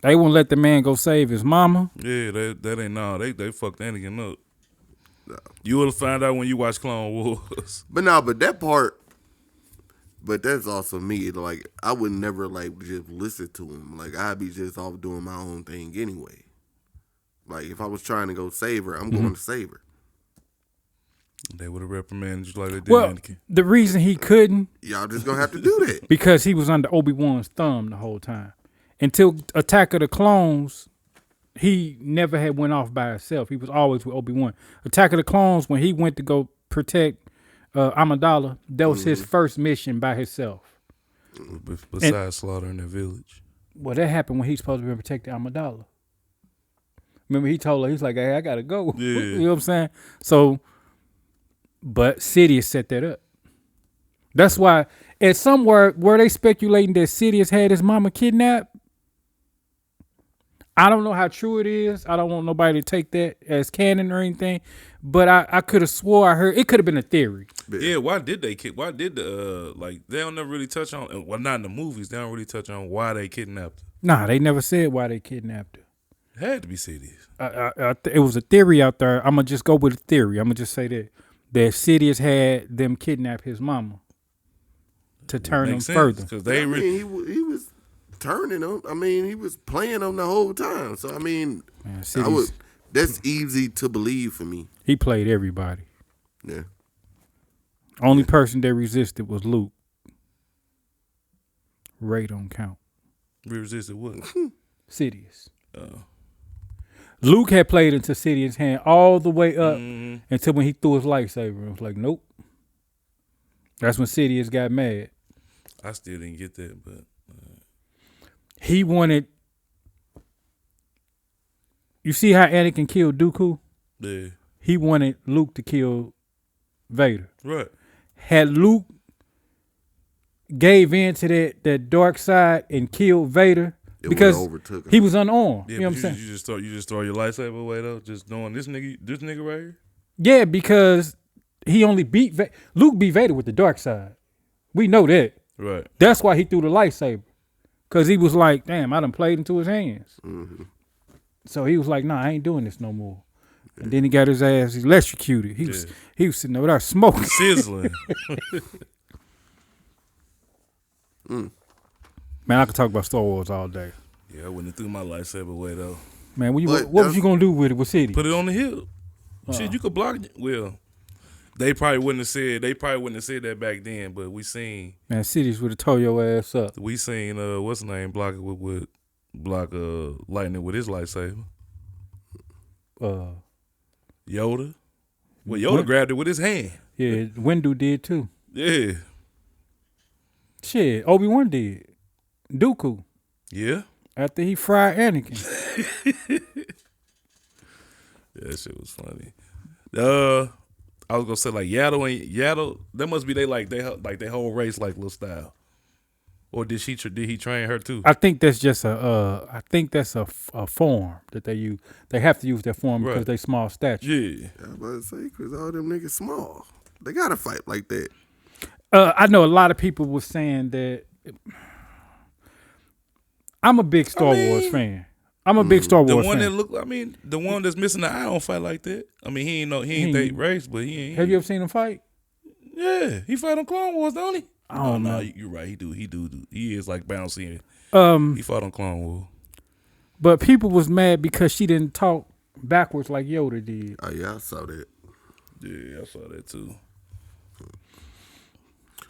They won't let the man go save his mama. Yeah, that ain't all. They fucked Anakin up. No. You will find out when you watch Clone Wars. But no, but that part. But that's also me. Like, I would never like just listen to him. Like, I'd be just off doing my own thing anyway. Like, if I was trying to go save her, I'm going to save her. They would have reprimanded you like they did Well, Anakin. the reason he couldn't, Y'all just gonna have to do that. because he was under Obi-Wan's thumb the whole time. Until Attack of the Clones, he never had went off by himself. He was always with Obi-Wan. Attack of the Clones, when he went to go protect Amidala, that was his first mission by himself. Besides slaughtering their village. Well, that happened when he's supposed to be protecting Amidala. Remember, he told her, he's like, hey, I gotta go. Yeah. You know what I'm saying? So, but Sidious set that up. That's why at somewhere were they speculating that Sidious had his mama kidnapped. I don't know how true it is. I don't want nobody to take that as canon or anything. But I could have swore I heard it could have been a theory. Yeah, why did they they don't never really touch on, well, not in the movies, they don't really touch on why they kidnapped her. Nah, they never said why they kidnapped her. It had to be Sidious. It was a theory out there. I'm gonna just go with a theory. I'm gonna just say that Sidious had them kidnap his mama to turn them Makes sense, further. because they I mean, really, he was turning them. I mean, he was playing them the whole time. So I mean, Man, I would. That's easy to believe for me. he played everybody. Yeah. Only person that resisted was Luke. Ray don't count. we resisted what? Sidious. Luke had played into Sidious's hand all the way up Mm-hmm. until when he threw his lightsaber. It was like, nope. That's when Sidious got mad. I still didn't get that, but He wanted. You see how Anakin killed Dooku? yeah, He wanted Luke to kill Vader. right. Had Luke gave in to that dark side and killed Vader It because would've overtook him. he was unarmed. Yeah, you know what but I'm saying? you just throw your lightsaber away though, just knowing this nigga right here. Yeah, because he only beat Luke beat Vader with the dark side. We know that. Right. That's why he threw the lightsaber. Because he was like, damn, I done played into his hands. So he was like, nah, I ain't doing this no more. And then he got his ass electrocuted. He was sitting over there smoking. Sizzling. Man, I could talk about Star Wars all day. Yeah, I wouldn't have threw my lightsaber away though. Man, what was you gonna do with it? What city? Put it on the hill. Shit, you could block it. Well, they probably wouldn't have said that back then, but we seen cities would have tore your ass up. what's the name block it with block lightning with his lightsaber. Yoda. Well, Yoda grabbed it with his hand. Yeah, Windu did too. Yeah. Shit, Obi-Wan did. Dooku. Yeah. After he fried Anakin. Yeah, that shit was funny. I was gonna say like Yaddle. That must be they whole race like little style. Or did he train her too? I think that's just a form that they use. They have to use that form because they small stature. Yeah. I was about to say, because all them niggas small. They got to fight like that. I know a lot of people were saying that. I'm a big Star Wars fan. I'm a big Star Wars fan. The one that's missing the eye don't fight like that. I mean, he ain't that race, but he ain't. Have you ever seen him fight? Yeah, he fight on Clone Wars, don't he? I don't know. You're right. He do. He is like bouncy. He fought on Clone Wars. But people was mad because she didn't talk backwards like Yoda did. Oh, yeah, I saw that. Yeah, I saw that too.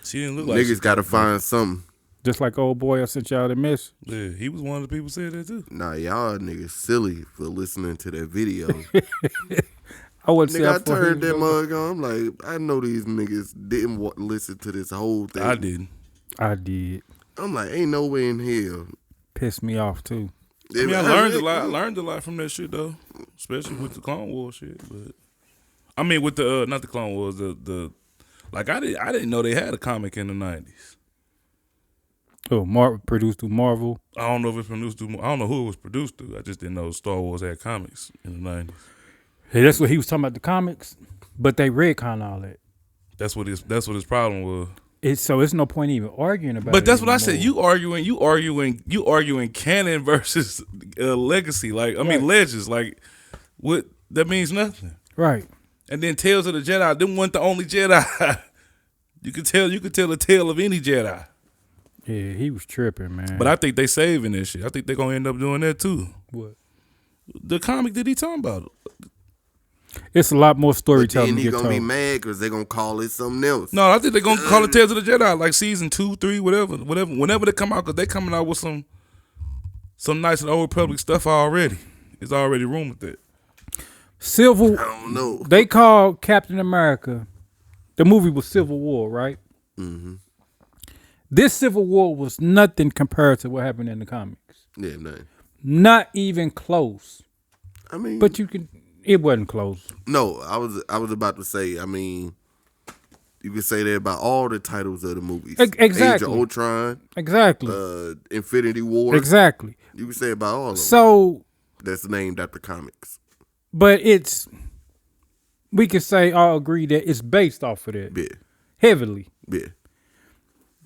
She didn't look like niggas got to find something. Just like old boy I sent y'all the message. Yeah, he was one of the people said that too. Nah, y'all niggas silly for listening to that video. I wouldn't Nigga, I turned that mug on. I'm like, I know these niggas didn't want to listen to this whole thing. I didn't. I did. I'm like, ain't no way in hell. Pissed me off too. I mean, I learned a lot. I learned a lot from that shit though, especially with the Clone Wars shit. But I mean, with the not the Clone Wars, the like I didn't know they had a comic in the '90s. Oh, produced through Marvel. I don't know if it's produced through. I don't know who it was produced through. I just didn't know Star Wars had comics in the '90s. Hey, that's what he was talking about, the comics, but they read kind of all that. That's what his problem was. So it's no point even arguing about it. But that's what anymore. I said. You arguing canon versus legacy. Like I mean legends. Like what that means nothing. Right. And then Tales of the Jedi. Them weren't the only Jedi. You could tell a tale of any Jedi. Yeah, he was tripping, man. But I think they saving this shit. I think they're gonna end up doing that too. What? The comic that he talking about. It's a lot more But storytelling. then he gonna be mad because they gonna call it something else. No, I think they're gonna call it Tales of the Jedi, like season 2, 3, whatever. Whenever they come out, because they coming out with some nice and old Republic stuff already. It's already rumored that. I don't know. They called Captain America. The movie was Civil War, right? Mm-hmm. This Civil War was nothing compared to what happened in the comics. Yeah, nothing. Not even close. I mean, But it wasn't close. no, I was about to say. I mean, you could say that about all the titles of the movies. Exactly. Age of Ultron. Exactly. Infinity War. Exactly. You could say about all of them. So, That's named after comics. but we could say all agree that it's based off of that. Yeah, Heavily. yeah.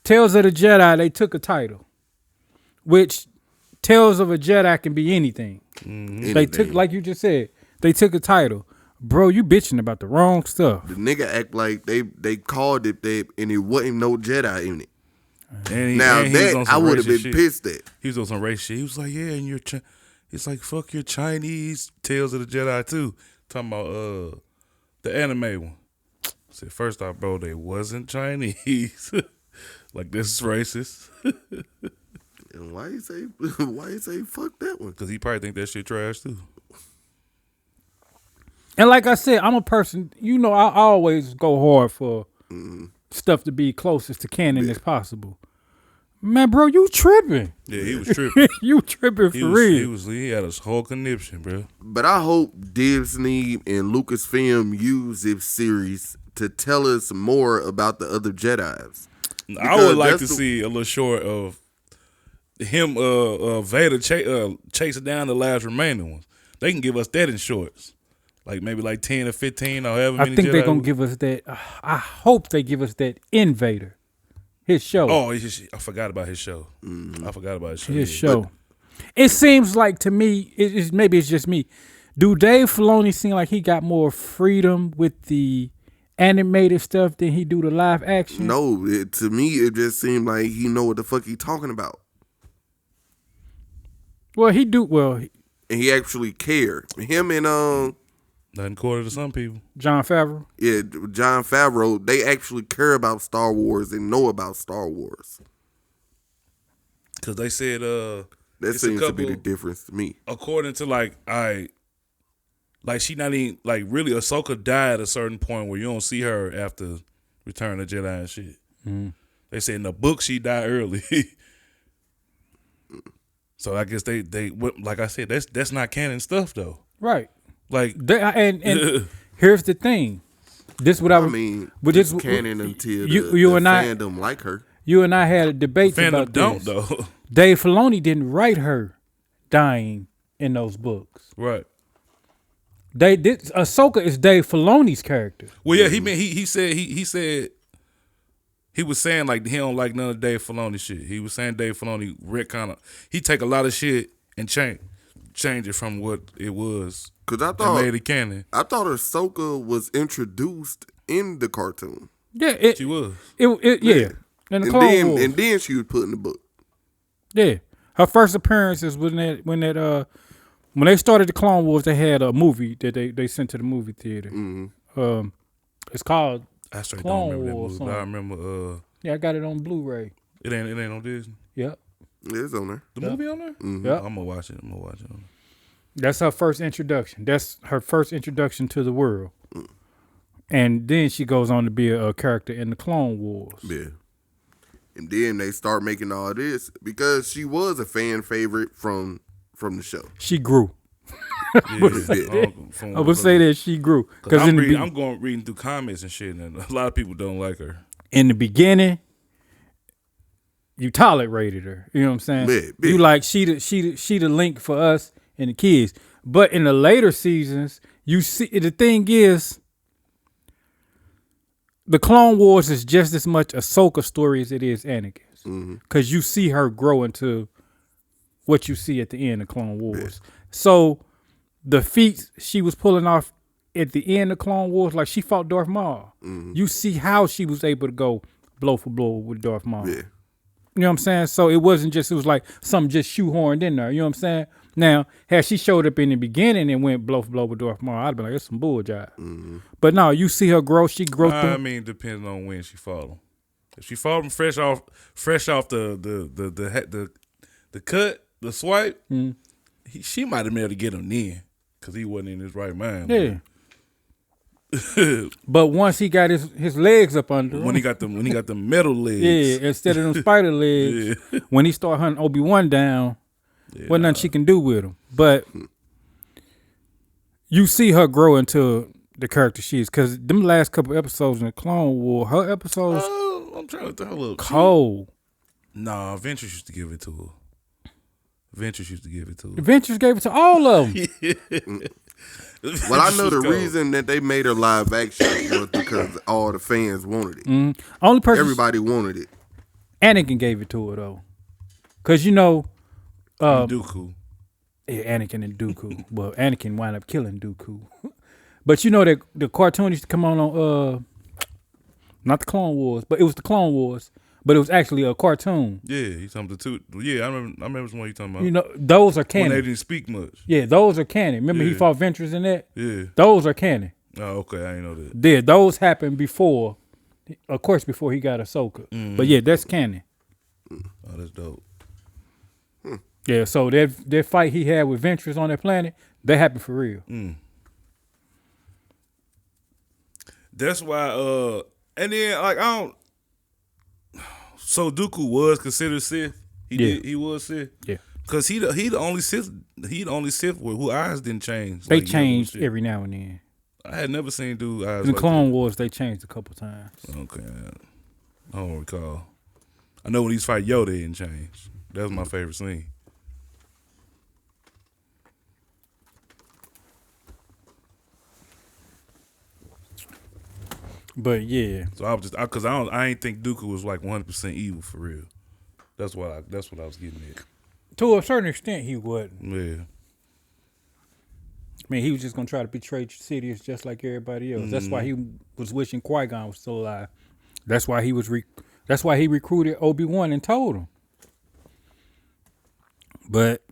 Tales of the Jedi, they took a title, which Tales of a Jedi can be anything. Mm-hmm. They took, like you just said, they took a title. Bro, you bitching about the wrong stuff. The nigga act like they called it that, and it wasn't no Jedi in it. I would have been pissed at. He was on some race shit. He was like, yeah, and it's like, fuck your Chinese Tales of the Jedi too. Talking about the anime one. I said, first off, bro, they wasn't Chinese. Like, this is racist. And why you say fuck that one? Because he probably think that shit trash too. And like I said, I'm a person, I always go hard for stuff to be closest to canon as possible. Man, bro, you tripping. Yeah, he was tripping. You tripping for real. He had a whole conniption, bro. But I hope Disney and Lucasfilm use this series to tell us more about the other Jedis. I would like to see a little short of him, Vader chasing down the last remaining ones. They can give us that in shorts. Like maybe like 10 or 15 or however many. I think Jedi they're going to give us that. I hope they give us that Invader. His show. Oh, I forgot about his show. I forgot about his show. His show. It seems like to me, maybe it's just me. Do Dave Filoni seem like he got more freedom with the animated stuff than he do the live action? No, to me it just seemed like he know what the fuck he talking about, Well, he do. Well, and he actually cared. Him and Nothing quarter to some people. Jon Favreau. yeah, Jon Favreau, they actually care about Star Wars and know about Star Wars. Because they said That it's seems to be the difference to me. according to like she not even like really Ahsoka died at a certain point where you don't see her after Return of the Jedi and shit. Mm-hmm. They said in the book she died early. So I guess they like I said, that's not canon stuff though. Right. Like And here's the thing. This what I mean, but it's this canon until you the and I fandom like her. You and I had a debate fandom about don't this. though. Dave Filoni didn't write her dying in those books. Right. Ahsoka is Dave Filoni's character. Well, yeah, he said he was saying like he don't like none of Dave Filoni shit. He was saying Dave Filoni he take a lot of shit and change it from what it was. Cause I And thought made it canon. I thought Ahsoka was introduced in the cartoon. Yeah, She was. yeah. In the Clone Wars. And then she was put in the book. Yeah, her first appearances when they started the Clone Wars, they had a movie that they sent to the movie theater. Mm-hmm. It's called I straight Clone don't remember Wars. that movie, but I remember Yeah, I got it on Blu-ray. it ain't on Disney. Yep. It's on there. The movie on there? Mm-hmm. Yep. I'm gonna watch it. That's her first introduction. That's her first introduction to the world. And then she goes on to be a character in the Clone Wars. Yeah. And then they start making all this because she was a fan favorite from the show. She grew. Yeah, I would say that she grew. Because I'm reading through comments and shit, and a lot of people don't like her. In the beginning, you tolerated her. You know what I'm saying? Yeah. You like she the link for us and the kids. But in the later seasons, you see the thing is, the Clone Wars is just as much Ahsoka story as it is Anakin's. Because you see her grow into what you see at the end of Clone Wars. Yeah. So the feats she was pulling off at the end of Clone Wars, like she fought Darth Maul. You see how she was able to go blow for blow with Darth Maul. Yeah. You know what I'm saying? So it was like something just shoehorned in there. You know what I'm saying? Now, had she showed up in the beginning and went blow for blow with Darth Maul, I'd be like, it's some bull job. But no, you see her grow. She grow through. I mean, depends on when she fought him. If she fought him fresh off the cut, the swipe, she might have been able to get him then because he wasn't in his right mind. Yeah. But once he got his legs up under him, when he got the metal legs, yeah, instead of them spider legs, when he started hunting Obi-Wan down, wasn't nothing she can do with him. But you see her grow into the character she is, because them last couple episodes in the Clone War, her episodes, I'm trying to think. Look, cold. Nah, Ventress used to give it to her. Ventress gave it to all of them. Well, I know the reason that they made her live action was because all the fans wanted it. Only person, everybody wanted it. Anakin gave it to her though, because you know, Dooku. Yeah, Anakin and Dooku. Well, Anakin wound up killing Dooku, but you know that the cartoon used to come on not the Clone Wars, but it was the Clone Wars. But it was actually a cartoon. Yeah, he's talking to Yeah, I remember what you're talking about. You know, those are canon. When they didn't speak much. Yeah, those are canon. Remember he fought Ventress in that? Yeah. Those are canon. Oh, okay, I didn't know that. Yeah, those happened before, of course, before he got Ahsoka. But yeah, that's canon. Oh, that's dope. Yeah, so that fight he had with Ventress on that planet, that happened for real. That's why, and then like I don't. So Dooku was considered Sith. He was Sith. Yeah, because he the only Sith. He the only Sith who eyes didn't change. They changed every now and then. I had never seen dude eyes. In the Clone Wars, they changed a couple times. Okay, I don't recall. I know when he's fight Yoda, it didn't change. That was my favorite scene. But yeah, So I was just because I ain't think Dooku was like 100% evil for real. That's what I was getting at. to a certain extent, he wasn't. Yeah. I mean, he was just gonna try to betray Sidious just like everybody else. That's why he was wishing Qui-Gon was still alive. That's why he was. That's why he recruited Obi-Wan and told him. But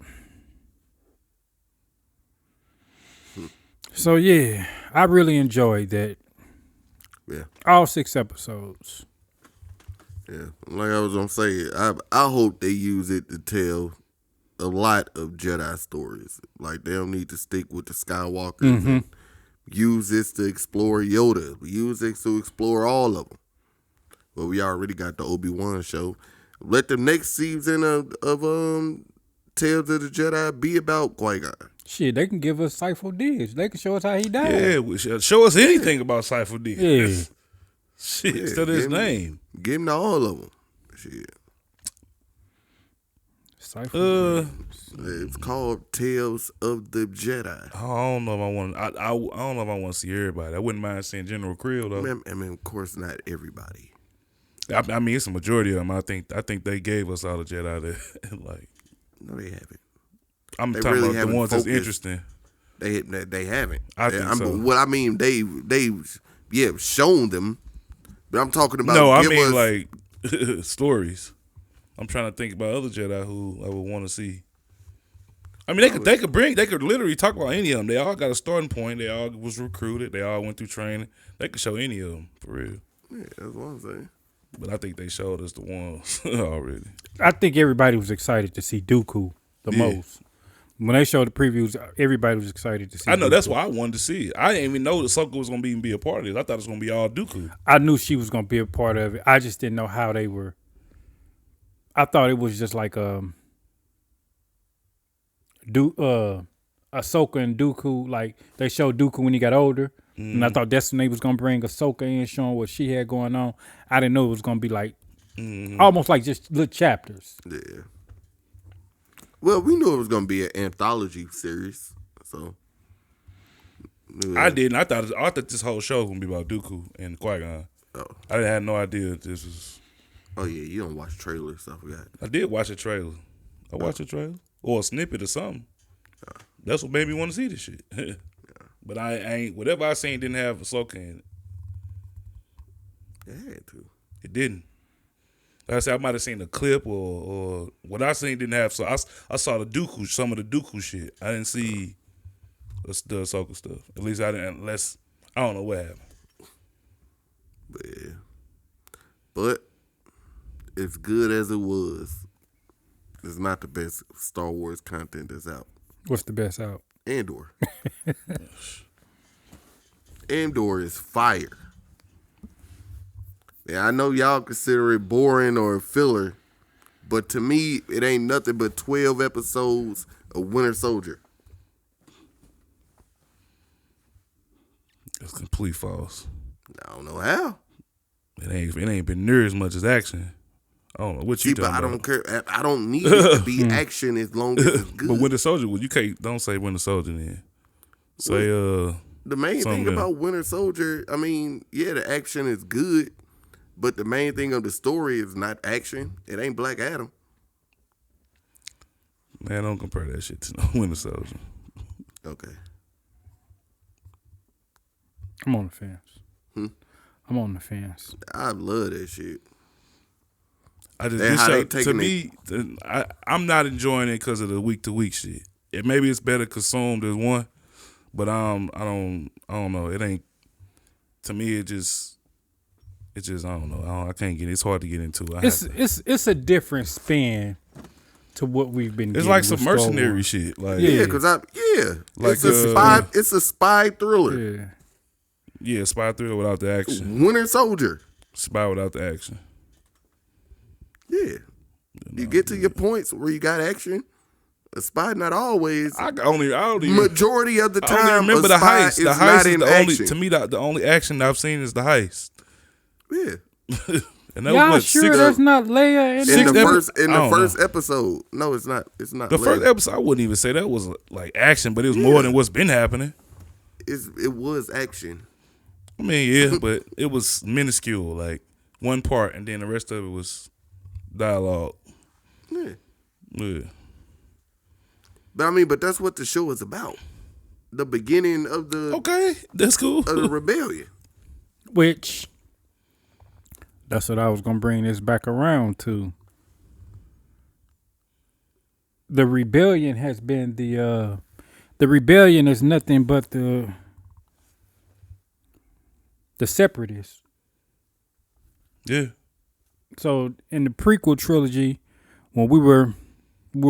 so yeah, I really enjoyed that. Yeah. All 6 episodes. Yeah. Like I was gonna say, I hope they use it to tell a lot of Jedi stories. Like they don't need to stick with the Skywalkers and use this to explore Yoda. Use this to explore all of them. But we already got the Obi-Wan show. Let the next season of Tales of the Jedi be about Qui-Gon. Shit, they can give us Sifo Diggs. They can show us how he died. Yeah, show us anything about Cypher D. Yeah. Shit, Yeah, instead of his give him- name. Give him to all of them. Shit. Sifo. It's called Tales of the Jedi. I don't know if I want. I don't know if I want to see everybody. I wouldn't mind seeing General Krill though. I mean, of course, not everybody. I mean, it's a majority of them. I think they gave us all the Jedi that like. No, they haven't. I'm They talking really about the haven't ones that's focused. interesting. They haven't. I think so. What I mean, they've shown them, but I'm talking about. No, I give mean us- like stories. I'm trying to think about other Jedi who I would want to see. I mean, they could literally talk about any of them. They all got a starting point. They all was recruited. They all went through training. They could show any of them for real. Yeah, that's what I'm saying. But I think they showed us the ones already. I think everybody was excited to see Dooku the most. When they showed the previews, everybody was excited to see I know Dooku. that's why I wanted to see it. I didn't even know that Ahsoka was gonna be a part of this. I thought it was gonna be all Dooku. I knew she was going to be a part of it. I just didn't know how they were. I thought it was just like Ahsoka and Dooku, like they showed Dooku when he got older. And I thought that's when they was going to bring Ahsoka in, showing what she had going on. I didn't know it was going to be like, almost like just little chapters. Yeah. Well, we knew it was gonna be an anthology series, so. I didn't. I thought this whole show was gonna be about Dooku and Qui-Gon. Oh. I had no idea that this was. Oh yeah, you don't watch trailers, I forgot. I did watch a trailer. I watched a trailer or a snippet or something. That's what made me want to see this shit. But I ain't. Whatever I seen didn't have Ahsoka in it. It had to. It didn't. Like I said, I might have seen a clip or what I seen didn't have. So I saw the Dooku, some of the Dooku shit. I didn't see the Ahsoka stuff. At least I didn't. Unless I don't know what happened. But yeah. But as good as it was, it's not the best Star Wars content that's out. What's the best out? Andor. Andor is fire. Yeah, I know y'all consider it boring or filler, but to me, it ain't nothing but 12 episodes of Winter Soldier. It's complete false. I don't know how. It ain't been near as much as action. I don't know what you See, but talking I about. don't care. I don't need it to be action as long as it's good. But Winter Soldier, well, you can't. Don't say Winter Soldier then. Say The main something thing about Winter Soldier, I mean, yeah, the action is good, but the main thing of the story is not action. It ain't Black Adam. Man, don't compare that shit to no Winter Soldier. Okay. I'm on the fence. I'm on the fence. I love that shit. I just Then this how show, they to taking me, I'm not enjoying it because of the week to week shit. Maybe it's better consumed as one, but I don't know. It ain't to me. It just I don't know. I can't get it. It's hard to get into. It's a different spin to what we've been. It's getting like with some Star mercenary Wars. shit. Like Yeah, because like, Like, it's a spy thriller. Yeah. yeah, spy thriller without the action. Winter Soldier. Spy without the action. Yeah. You get to your points where you got action. A spy not always. I don't even. Majority of the I don't even time, remember a the spy heist. is The not heist is in the action. only. To me, the only action I've seen is the heist. Yeah. And that Y'all was sure six. that's not Leia In Six the epi- first I don't first know. episode. No, it's not. It's not. The Leia. first episode, I wouldn't even say that was like action, but it was more than what's been happening. It was action. I mean, yeah, but it was minuscule, like one part, and then the rest of it was dialogue. Yeah. Yeah, But I mean, but that's what the show is about. The beginning of the okay, that's cool. rebellion. Which that's what I was gonna bring this back around to. The rebellion has been the rebellion is nothing but the separatists. Yeah, So in the prequel trilogy, when we were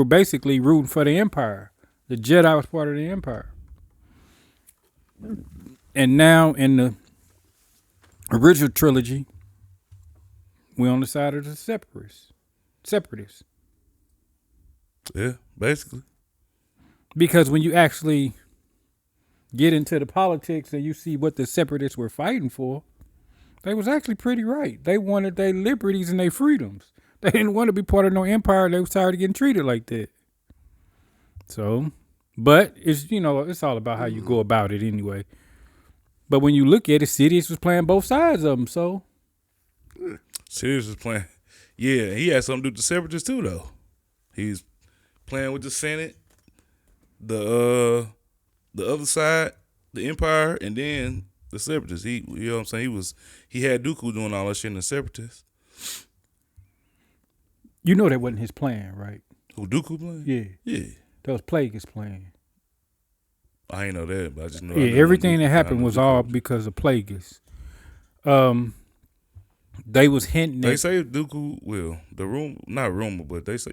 basically rooting for the Empire. The Jedi was part of the Empire. And now in the original trilogy, we're on the side of the separatists. Separatists. yeah, basically. Because when you actually get into the politics and you see what the separatists were fighting for, they was actually pretty right. They wanted their liberties and their freedoms. They didn't want to be part of no empire. They was tired of getting treated like that. So, but it's it's all about how you go about it anyway. But when you look at it, Sidious was playing both sides of them. So Sirius was playing. Yeah, he had something to do with the separatists too, though. He's playing with the Senate, the other side, the Empire, and then the separatists. He, you know what I'm saying? He had Dooku doing all that shit in the separatists. you know that wasn't his plan, right? Who Dooku playing? Yeah, Yeah. that was Plagueis' plan. I ain't know that, but I just know. Yeah, everything that happened was all because of Plagueis. They was hinting They at say Dooku. Well, not rumor, but they say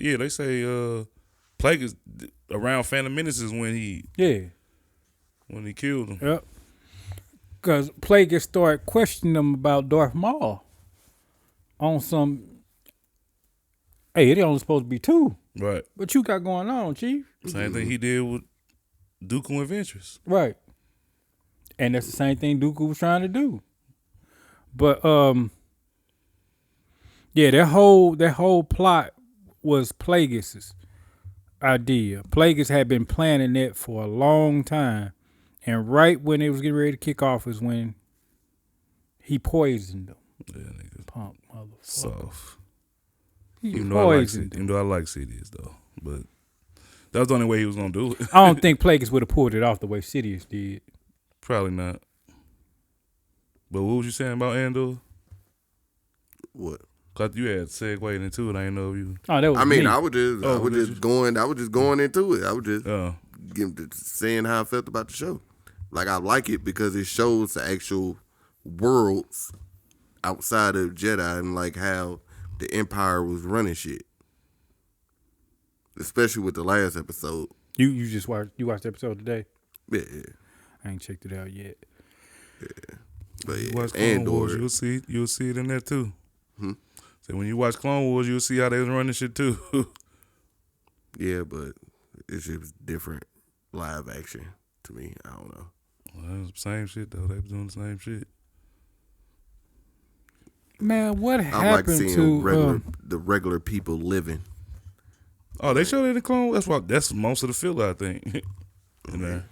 Plagueis around Phantom Menace is when he killed him. Yep. Because Plagueis started questioning them about Darth Maul on some. Hey, it only supposed to be two. Right. What you got going on, Chief? Same thing he did with Dooku and Ventress. Right. And that's the same thing Dooku was trying to do. But yeah, that whole plot was Plagueis' idea. Plagueis had been planning it for a long time. And right when it was getting ready to kick off is when he poisoned them. Yeah, nigga. Punk motherfucker. Soft. He Even poisoned though them. I like CDs though, but that was the only way he was gonna do it. I don't think Plagueis would have pulled it off the way Sidious did. Probably not. But what was you saying about Andor? What? Cause you had segued into it. I didn't know if you. Oh, that was I mean, me. I was just going into it. I was just saying how I felt about the show. Like, I like it because it shows the actual worlds outside of Jedi and like how the Empire was running shit. Especially with the last episode. You just watched the episode today? Yeah. I ain't checked it out yet. But You yeah, watch Clone Wars, Andor. you'll see it in there too. So when you watch Clone Wars, you'll see how they was running shit too. Yeah, but it's just different live action to me. I don't know. Well, it's the same shit though. They was doing the same shit. Man, what I like happened seeing to the regular people living. Oh, they showed it in the Clone. That's most of the filler, I think. In there.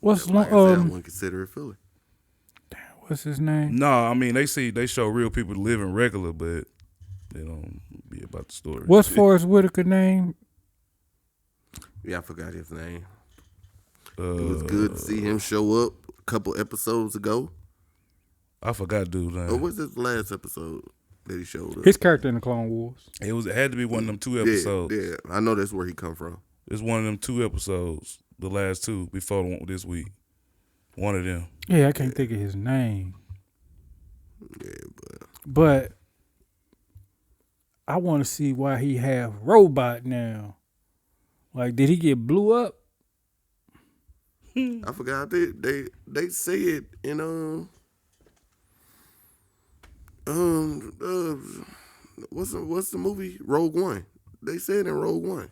what's Like I said, I wouldn't consider it filler. what's his name? No, I mean they show real people living regular, but they don't be about the story. What's Forrest Whitaker name? Yeah, I forgot his name. It was good to see him show up a couple episodes ago. I forgot, dude. Or was this the last episode that he showed up? His character in the Clone Wars. It had to be one of them 2 episodes. Yeah, I know that's where he come from. It's one of them 2 episodes. The last 2 before the one this week. One of them. Yeah, I can't think of his name. Yeah, But I want to see why he have robot now. Like, did he get blew up? I forgot they say it in what's the movie Rogue One? They said in Rogue One.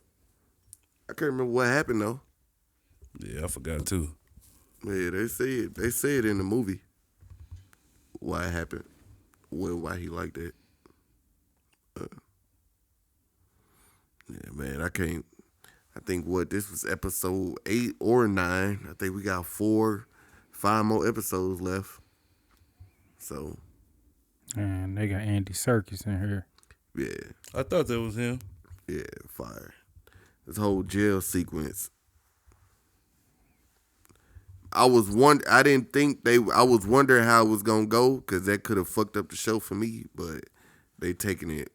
I can't remember what happened though. Yeah, I forgot too. Yeah, they say it in the movie. Why it happened? Well, why he like that? Yeah, man, I can't. I think this was episode 8 or 9. I think we got 4, 5 more episodes left. So And they got Andy Serkis in here. yeah, I thought that was him. yeah, fire. This whole jail sequence. I didn't think I was wondering how it was gonna go because that could have fucked up the show for me. But they taking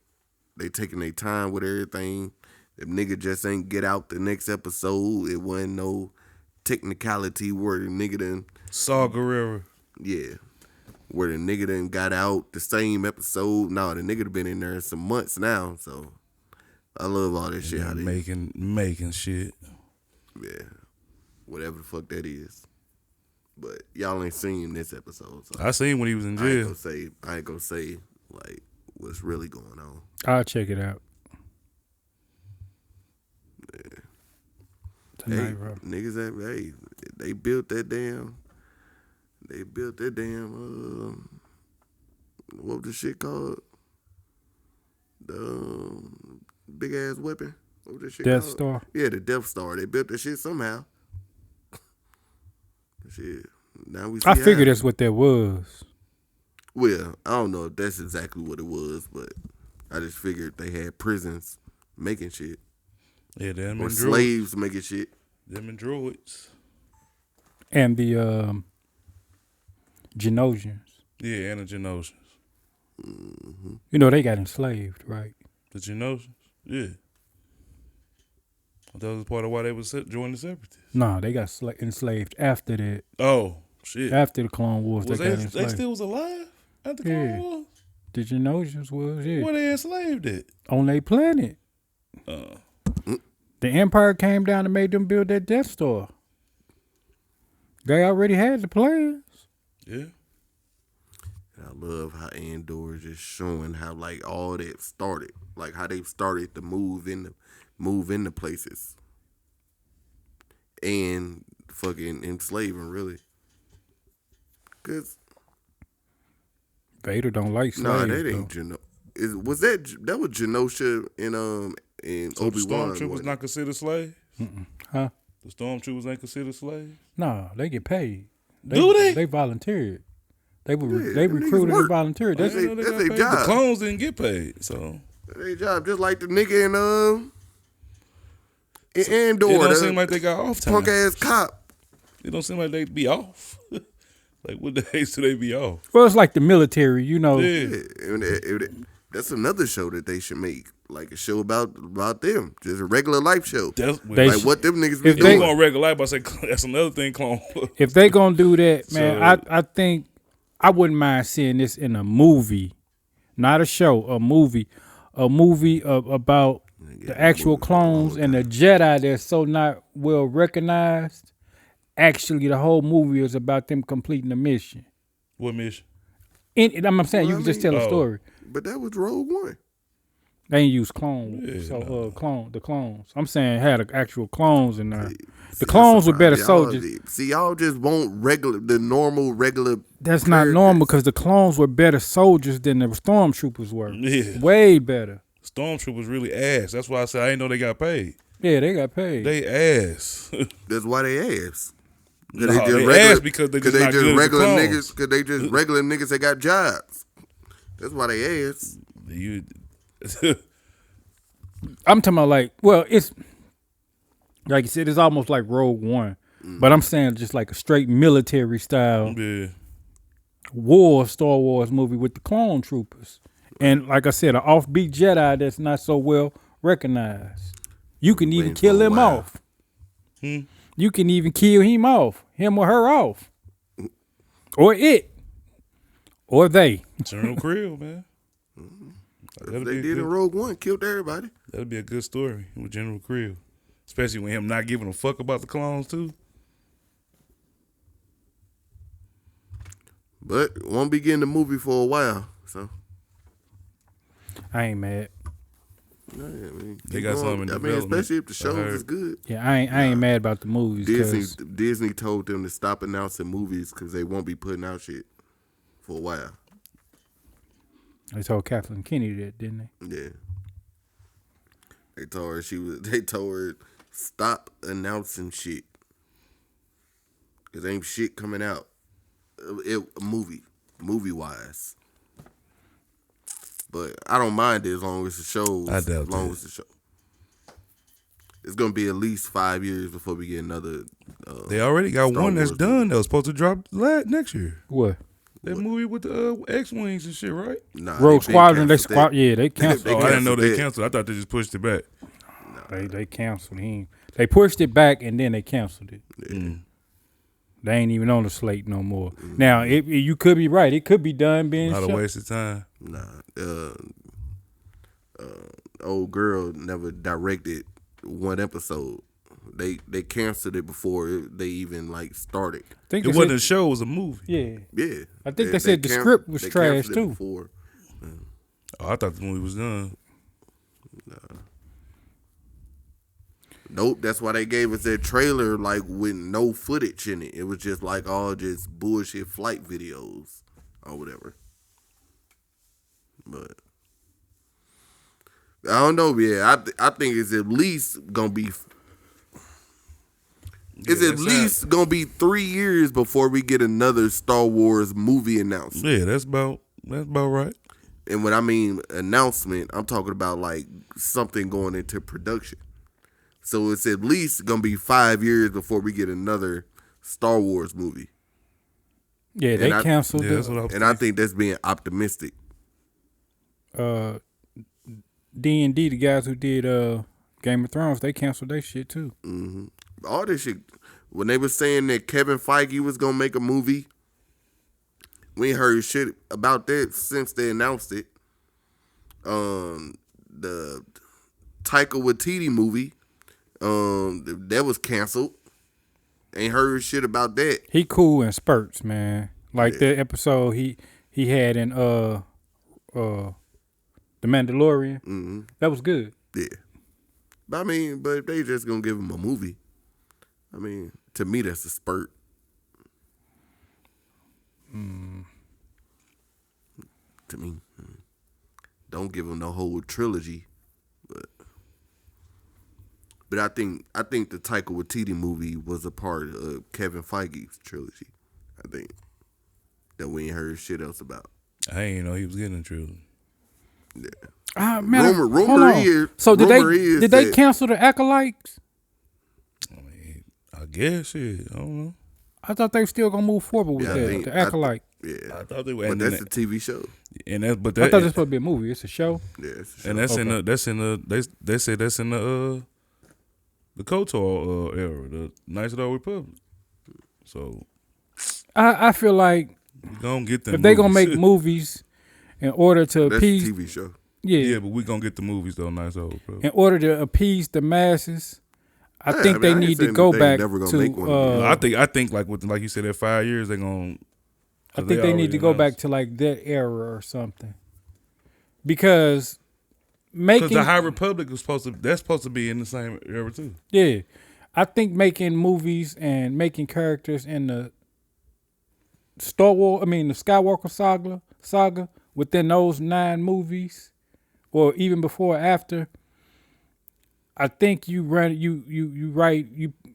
their time with everything. If nigga just ain't get out the next episode, it wasn't no technicality where the nigga done, Saw Gerrera. yeah, where the nigga done got out the same episode. No, the nigga done been in there some months now. So I love all this shit. How they Making shit. yeah, whatever the fuck that is. But y'all ain't seen this episode, so I seen when he was in I ain't jail. gonna say like what's really going on. I'll check it out. Tonight, Hey, bro. niggas they built that damn what was the shit called? The big ass weapon. What was that shit Death called? Star. Yeah, the Death Star. They built that shit somehow. Shit. Now we see I figured how. that's what that was. Well, I don't know if that's exactly what it was, but I just figured they had prisons making shit. Yeah, them Or and droids. slaves making shit. Them and droids. And the Genosians. Yeah, and the Genosians. You know, they got enslaved, right? The Genosians? Yeah. That was part of why they was joining the Separatists. No, they got enslaved after that. Oh, shit. After the Clone Wars, Was they got they enslaved. still was alive at the Clone Yeah. Wars? The Genosians was, yeah. Where they enslaved at? On their planet. The Empire came down and made them build that Death Star. They already had the plans. Yeah. And I love how Andor is just showing how like all that started. Like how they started to move into places. And fucking enslaving really. Cause Vader don't like slaves. nah, that ain't Geno. Was that was Genosha in So the Obi-Wan? stormtroopers not considered slaves? Huh? The stormtroopers ain't considered slaves? No, they get paid. Do they? They volunteered. They were Yeah, they them niggas recruited work. and volunteered. I That's didn't know they that's got their paid. job. The clones didn't get paid, so Their job just like the nigga in Andor. it don't the seem like they got off time. punk ass cop. It don't seem like they be off. Like what the heck should they be off? well, it's like the military, you know. Yeah. Yeah, that's another show that they should make, like a show about them, just a regular life show, That's They like sh- what them niggas be if They doing. going regular life. I say that's another thing, clone. If they gonna do that, man, So- I think I wouldn't mind seeing this in a movie, not a show, a movie about the actual clones and the Jedi that's so not well recognized. Actually, the whole movie is about them completing the mission. What mission? I'm saying you Well, can I just tell a mean- story. But that was Rogue One. They ain't use clone, Yeah, so the clones. I'm saying had the actual clones in there. See, The clones that's were better the problem. soldiers. See, y'all just want the normal regular. That's not normal because the clones were better soldiers than the stormtroopers were. Yeah. Way better. Stormtroopers really ass. That's why I said I didn't know they got paid. Yeah, they got paid. They ass. That's why they ass. No, they ass because they just not good at the regular clones. niggas. Because they just regular niggas that got jobs. That's why they ass. You, I'm talking about it's like you said, it's almost like Rogue One. But I'm saying just like a straight military style yeah. Star Wars movie with the clone troopers. And like I said, an offbeat Jedi that's not so well recognized. You can even Waiting kill for a him while. off. You can even kill him or her off. Or it. Or they. General Krill, man. That'll They be, a did in good, Rogue One, killed everybody. that'll be a good story with General Krill. Especially with him not giving a fuck about the clones, too. But won't be getting the movie for a while. So I ain't mad. yeah, I mean, They got something in development, especially if the I shows heard. is good. Yeah, I ain't mad about the movies. Disney told them to stop announcing movies because they won't be putting out shit for a while. They told Kathleen Kennedy that, didn't they? Yeah. They told her stop announcing shit. Cause ain't shit coming out. A movie. movie wise. But I don't mind it as long as the show. I As doubt long that. as the show. It's gonna be at least 5 years before we get another. They already got Star one that's Wars done that was supposed to drop next year. What? That movie with the X-Wings and shit, right? Nah, Rogue they been Squadron, they canceled that. yeah, they canceled. They Oh, I didn't know canceled they that. canceled. I thought they just pushed it back. They canceled him. They pushed it back and then they canceled it. They ain't even on the slate no more. Now, you could be right. It could be done being Not a shot. waste of time. Nah, old girl never directed one episode. They canceled it before they even like started. I think It they wasn't a said- show; it was a movie. Yeah. Yeah, I think they said the script was they trash, canceled it too. before. Oh, I thought the movie was done. Nope, that's why they gave us that trailer like with no footage in it. It was just like all just bullshit flight videos or whatever. But I don't know, yeah. I think it's at least gonna be. It's at least gonna be 3 years before we get another Star Wars movie announcement. Yeah, that's about right. And when I mean announcement, I'm talking about like something going into production. So it's at least gonna be 5 years before we get another Star Wars movie. Yeah, they canceled Yeah, that's what I was And I think that's being optimistic. D&D, the guys who did Game of Thrones, they canceled their shit too. All this shit. When they were saying that Kevin Feige was gonna make a movie, we ain't heard shit about that since they announced it. The Taika Waititi movie, that was canceled. Ain't heard shit about that. He cool in spurts, man. Like the episode he had in The Mandalorian. That was good. Yeah. But I mean, but if they just gonna give him a movie, I mean, to me that's a spurt. To me, don't give him the whole trilogy, but I think the Taika Waititi movie was a part of Kevin Feige's trilogy. I think that we ain't heard shit else about. I ain't know he was getting a trilogy. Yeah. Man, Rumor hold on. is. So did rumor is they that- cancel the Acolytes? I mean, I guess shit. I don't know. I thought they were still gonna move forward with Yeah, I that. think- The Acolyte. Yeah, I thought they were. but And that's that, a TV show. and that, but I that, thought this was supposed to be a movie. It's a show. Yeah, it's a show. and that's in Okay. the they said that's in the KOTOR era, the Knights of the Old Republic. So I feel like we gonna get them. if they gonna movies. make movies in order to That's a appease, TV show. yeah, but we gonna get the movies though. Knights of the Old Republic. in order to appease the masses, I Yeah, think I they mean, I ain't need to saying go that they back never gonna make one of to. them. I think like you said, that 5 years they gonna. I think they need to go back to like that era or something, because because making the High Republic was supposed to be in the same era too. yeah, I think making movies and making characters in the the Skywalker saga within those 9 movies, or even before or after. I think you run you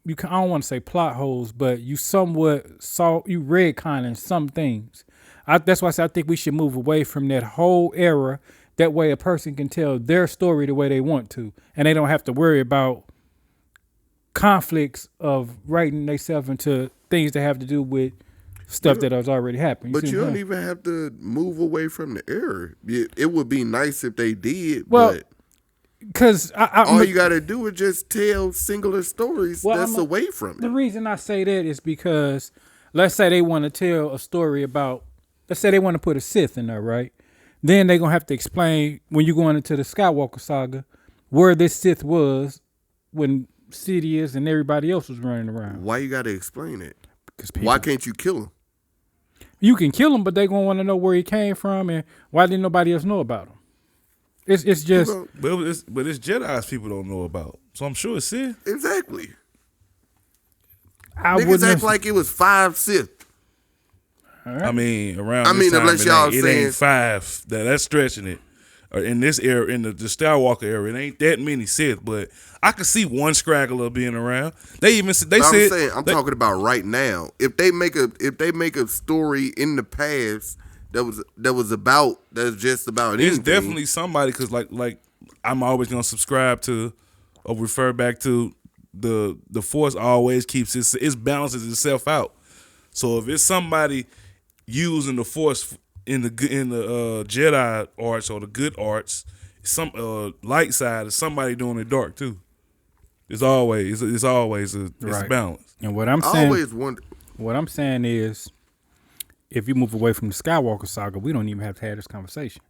I don't want to say plot holes, but you somewhat retconning some things. That's why I say I think we should move away from that whole era. That way, a person can tell their story the way they want to, and they don't have to worry about conflicts of writing themselves into things that have to do with stuff that has already happened. But see you what I'm don't saying? even have to move away from the error. It would be nice if they did, Well, but Because all you got to do is just tell singular stories Well, that's away from the it. reason I say that is because let's say they want to tell a story about, let's say they want to put a Sith in there, right? Then they're going to have to explain when you're going into the Skywalker saga where this Sith was when Sidious and everybody else was running around. Why you got to explain it? Because Why can't you kill him? you can kill him, but they're going to want to know where he came from and why didn't nobody else know about him. It's just But it's Jedi's people don't know about. So I'm sure it's Sith. Exactly. I Niggas wouldn't act like it was 5 Sith. I mean, around I this mean, time, unless y'all it saying- ain't 5. That's stretching it. Or in this era, in the Skywalker era, it ain't that many Sith. But I could see one scraggler being around. They even But I'm said saying I'm talking about right now. If they make a story in the past that's just about It's anything. definitely somebody because like I'm always gonna subscribe to or refer back to the force always keeps it balances itself out. So if it's somebody using the force in the Jedi arts or the good arts, some light side is somebody doing the dark too. It's always it's Right. balance. And what I'm I saying, always wonder. what I'm saying is, if you move away from the Skywalker saga, we don't even have to have this conversation.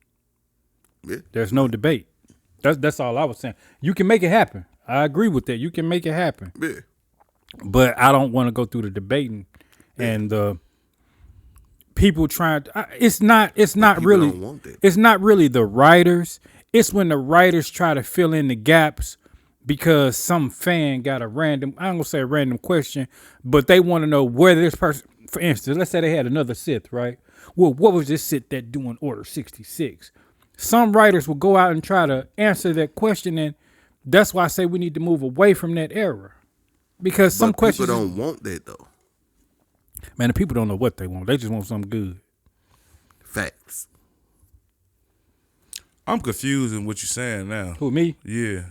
Yeah. There's no debate. That's all I was saying. You can make it happen. I agree with that. You can make it happen. Yeah. But I don't want to go through the debating and the people trying. It's not People really. don't want that. It's not really the writers. It's when the writers try to fill in the gaps because some fan got a random. I'm gonna say a random question, but they want to know where this person. For instance, let's say they had another Sith, right? Well, what was this Sith that doing Order 66? Some writers will go out and try to answer that question, and that's why I say we need to move away from that era. Because some But questions, people don't want that though. man, the people don't know what they want. They just want something good. Facts. I'm confused in what you're saying now. Who, me? Yeah,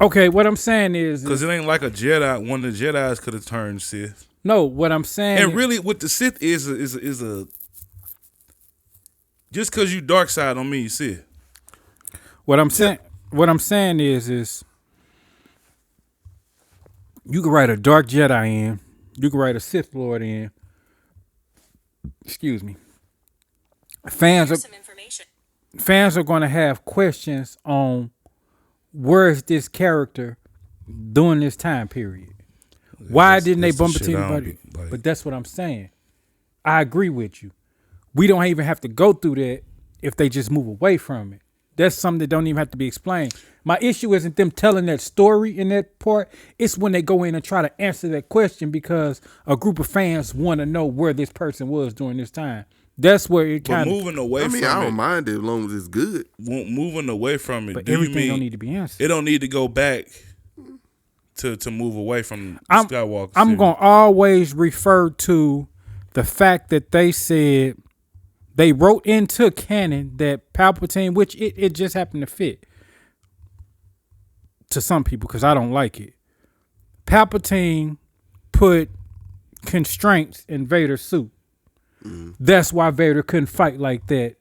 Okay, what I'm saying is because it ain't like a Jedi. One of the Jedi's could have turned Sith. no. What I'm saying, And really, what the Sith is a just because you dark side on me, you Sith. what I'm saying is you can write a Dark Jedi in, you can write a Sith Lord in. Excuse me. Fans Here's are some information. fans are going to have questions on where is this character during this time period. Why That's- didn't they that's the bump it to shit I don't anybody? be- like- But that's what I'm saying. I agree with you. We don't even have to go through that if they just move away from it. That's something that don't even have to be explained. My issue isn't them telling that story in that part. It's when they go in and try to answer that question because a group of fans want to know where this person was during this time. That's where it But kind of. moving away I mean, from I it, don't mind it as long as it's good. moving away from it. But Do you everything mean don't need to be answered. it don't need to go back to move away from I'm Skywalker? I'm series? gonna always refer to the fact that they said they wrote into canon that Palpatine, which it just happened to fit to some people because I don't like it. Palpatine put constraints in Vader's suit. That's why Vader couldn't fight like that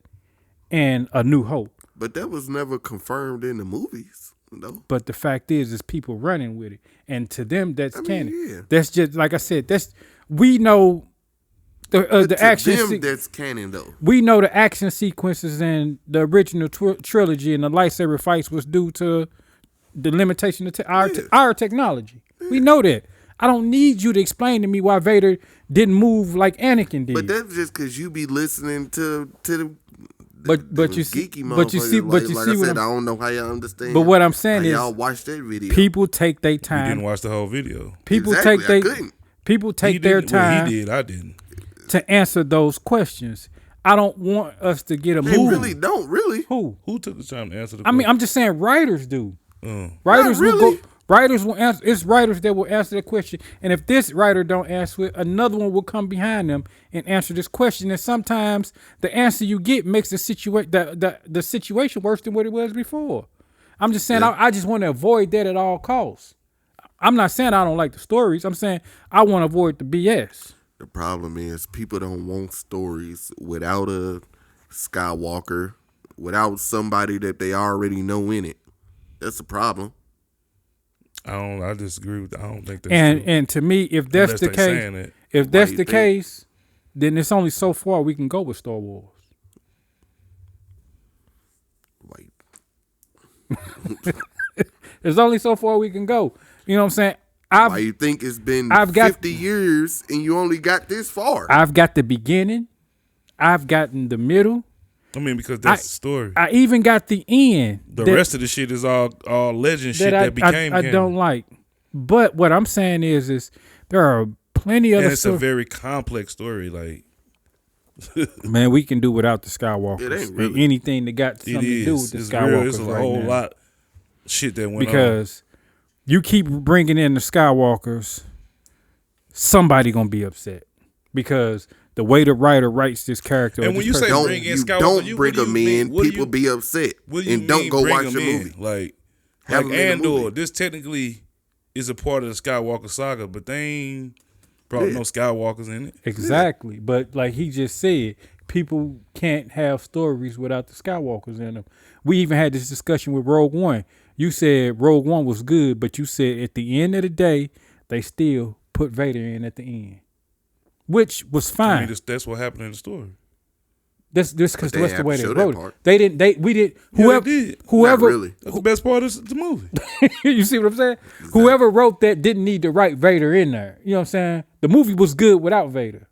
in A New Hope. But that was never confirmed in the movies, though. But the fact is people running with it, and to them that's I mean, canon. yeah. That's just like I said. That's we know the To action. them, that's canon, though. We know the action sequences in the original trilogy and the lightsaber fights was due to the limitation of our technology. We know that. I don't need you to explain to me why Vader didn't move like Anakin did. But that's just because you be listening to the But them you see, geeky but you see, motherfuckers. but you like see I what said, I I'm, don't know how y'all understand. but what I'm saying how is y'all watch that video. people take their You didn't time. watch the whole video. People Exactly, take I they couldn't. people He take their didn't- well, time he did. I didn't. to answer those questions. I don't want us to get a They movie. really don't, really. Who? Who took the time to answer the I mean, question? I'm just saying writers do. Mm. Writers Not will really. go. Writers will answer. It's writers that will answer the question, and if this writer don't answer it, another one will come behind them and answer this question. And sometimes the answer you get makes the situation worse than what it was before. I'm just saying I just want to avoid that at all costs. I'm not saying I don't like the stories. I'm saying I want to avoid the BS. The problem is people don't want stories without a Skywalker, without somebody that they already know in it. That's the problem. I disagree with that. I don't think that's And true. and to me, if that's Unless the they case, saying it. if that's you the think? case, then it's only so far we can go with Star Wars. Like, There's only so far we can go. You know what I'm saying? why you think it's been I've got- 50 years and you only got this far? I've got the beginning. I've gotten the middle. I mean, because that's the story. I even got the end. The rest of the shit is all legend shit I, that became I canon. don't like. But what I'm saying is there are plenty And other it's a stories. very complex story. Like, Man, we can do without the Skywalkers. It ain't And really. anything that got something it to is. do with the It's Skywalkers real. It's a right whole now. lot of shit that went on. Because you keep bringing in the Skywalkers, somebody gonna be upset because the way the writer writes this character. And or when this you say person- bring in You Skywalker, don't you- bring what do them you mean? in. What do People you- be upset what do you and don't mean go bring watch them the in? movie. Like Have them in the Andor, movie. this technically is a part of the Skywalker saga, but they ain't brought no Skywalkers in it. Exactly. But like he just said, people can't have stories without the Skywalkers in them. We even had this discussion with Rogue One. You said Rogue One was good, but you said at the end of the day, they still put Vader in at the end, which was I fine. mean, that's what happened in the story. This because they that's the have way to they show that wrote it. part. They didn't. We did. Yeah, Whoever, they did. whoever. Not really. That's the best part of the movie. You see what I'm saying? Whoever wrote that didn't need to write Vader in there. You know what I'm saying? The movie was good without Vader.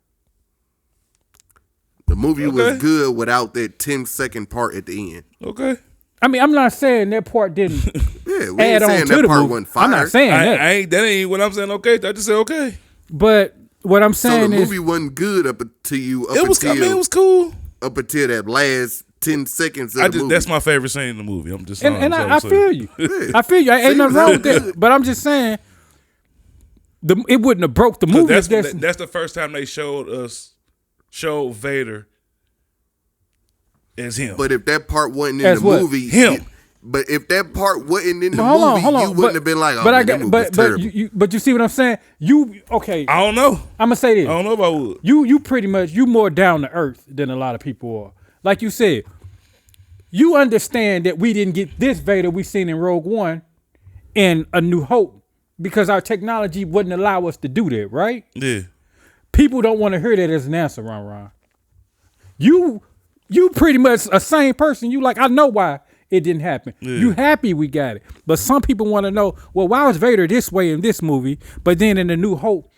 The movie was Okay. good without that 10-second part at the end. Okay. I mean, I'm not saying that part didn't Yeah, we add ain't on saying to that the part movie. wasn't fire. I'm not saying that. That ain't what I'm saying. Okay, I just said okay. But what I'm So saying the is, movie wasn't good up until you It was. I mean, it was cool. up until that last 10 seconds of the movie. That's my favorite scene in the movie. I'm just. and I'm I sorry. feel you. I feel you. Ain't nothing wrong with that. But I'm just saying, it wouldn't have broke the movie. if That's the first time they showed Vader as him. But if that part wasn't in As the what? movie, Him. But if that part wasn't in the Hold on, movie, hold on. you wouldn't have been like, "Oh, but man, I that got, movie but was terrible." but you see what I'm saying? You okay? I don't know. I'm gonna say this. I don't know if I would. You pretty much you more down to earth than a lot of people are. Like you said, you understand that we didn't get this Vader we seen in Rogue One and A New Hope because our technology wouldn't allow us to do that, right? Yeah. People don't want to hear that as an answer, Ron. You pretty much a sane person. You like, I know why it didn't happen. Yeah. You happy we got it. But some people want to know, well, why was Vader this way in this movie? But then in A New Hope,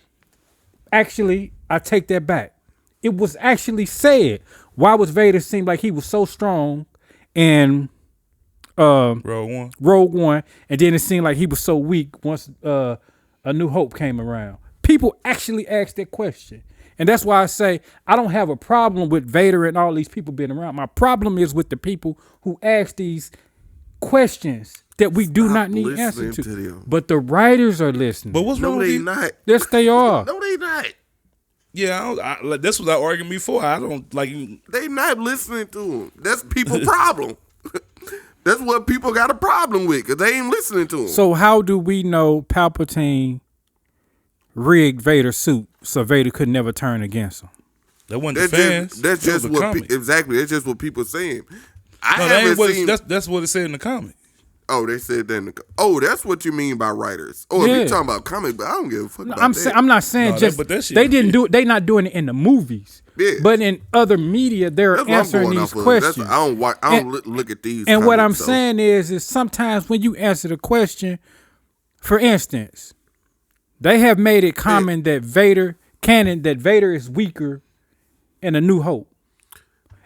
actually, I take that back. It was actually said, why was Vader seem like he was so strong in Rogue One, and then it seemed like he was so weak once A New Hope came around. People actually asked that question. And that's why I say I don't have a problem with Vader and all these people being around. My problem is with the people who ask these questions that we do not need answers to. them. But the writers are listening. But what's wrong No, with they you? not. Yes, they are. No, they not. Yeah, like, this was our argument before. I don't like you. They not listening to them. That's people's problem. That's what people got a problem with because they ain't listening to them. So how do we know Palpatine rigged Vader's suit so Vader could never turn against him? That wasn't the fans. That's That was just the what comic. Exactly. That's just what people saying. I No, that ain't haven't what seen. that's what it said in the comic. Oh, they said that. That's what you mean by writers. Oh, Yeah. if you're talking about comic, but I don't give a fuck about that. I'm not saying No, just but that shit- they didn't do it. They not doing it in the movies. Yeah. But in other media, they're That's what I'm answering going these off of. questions. I don't look at these. And what I'm comics, so. saying is sometimes when you answer the question, for instance, they have made it common that Vader is weaker in A New Hope.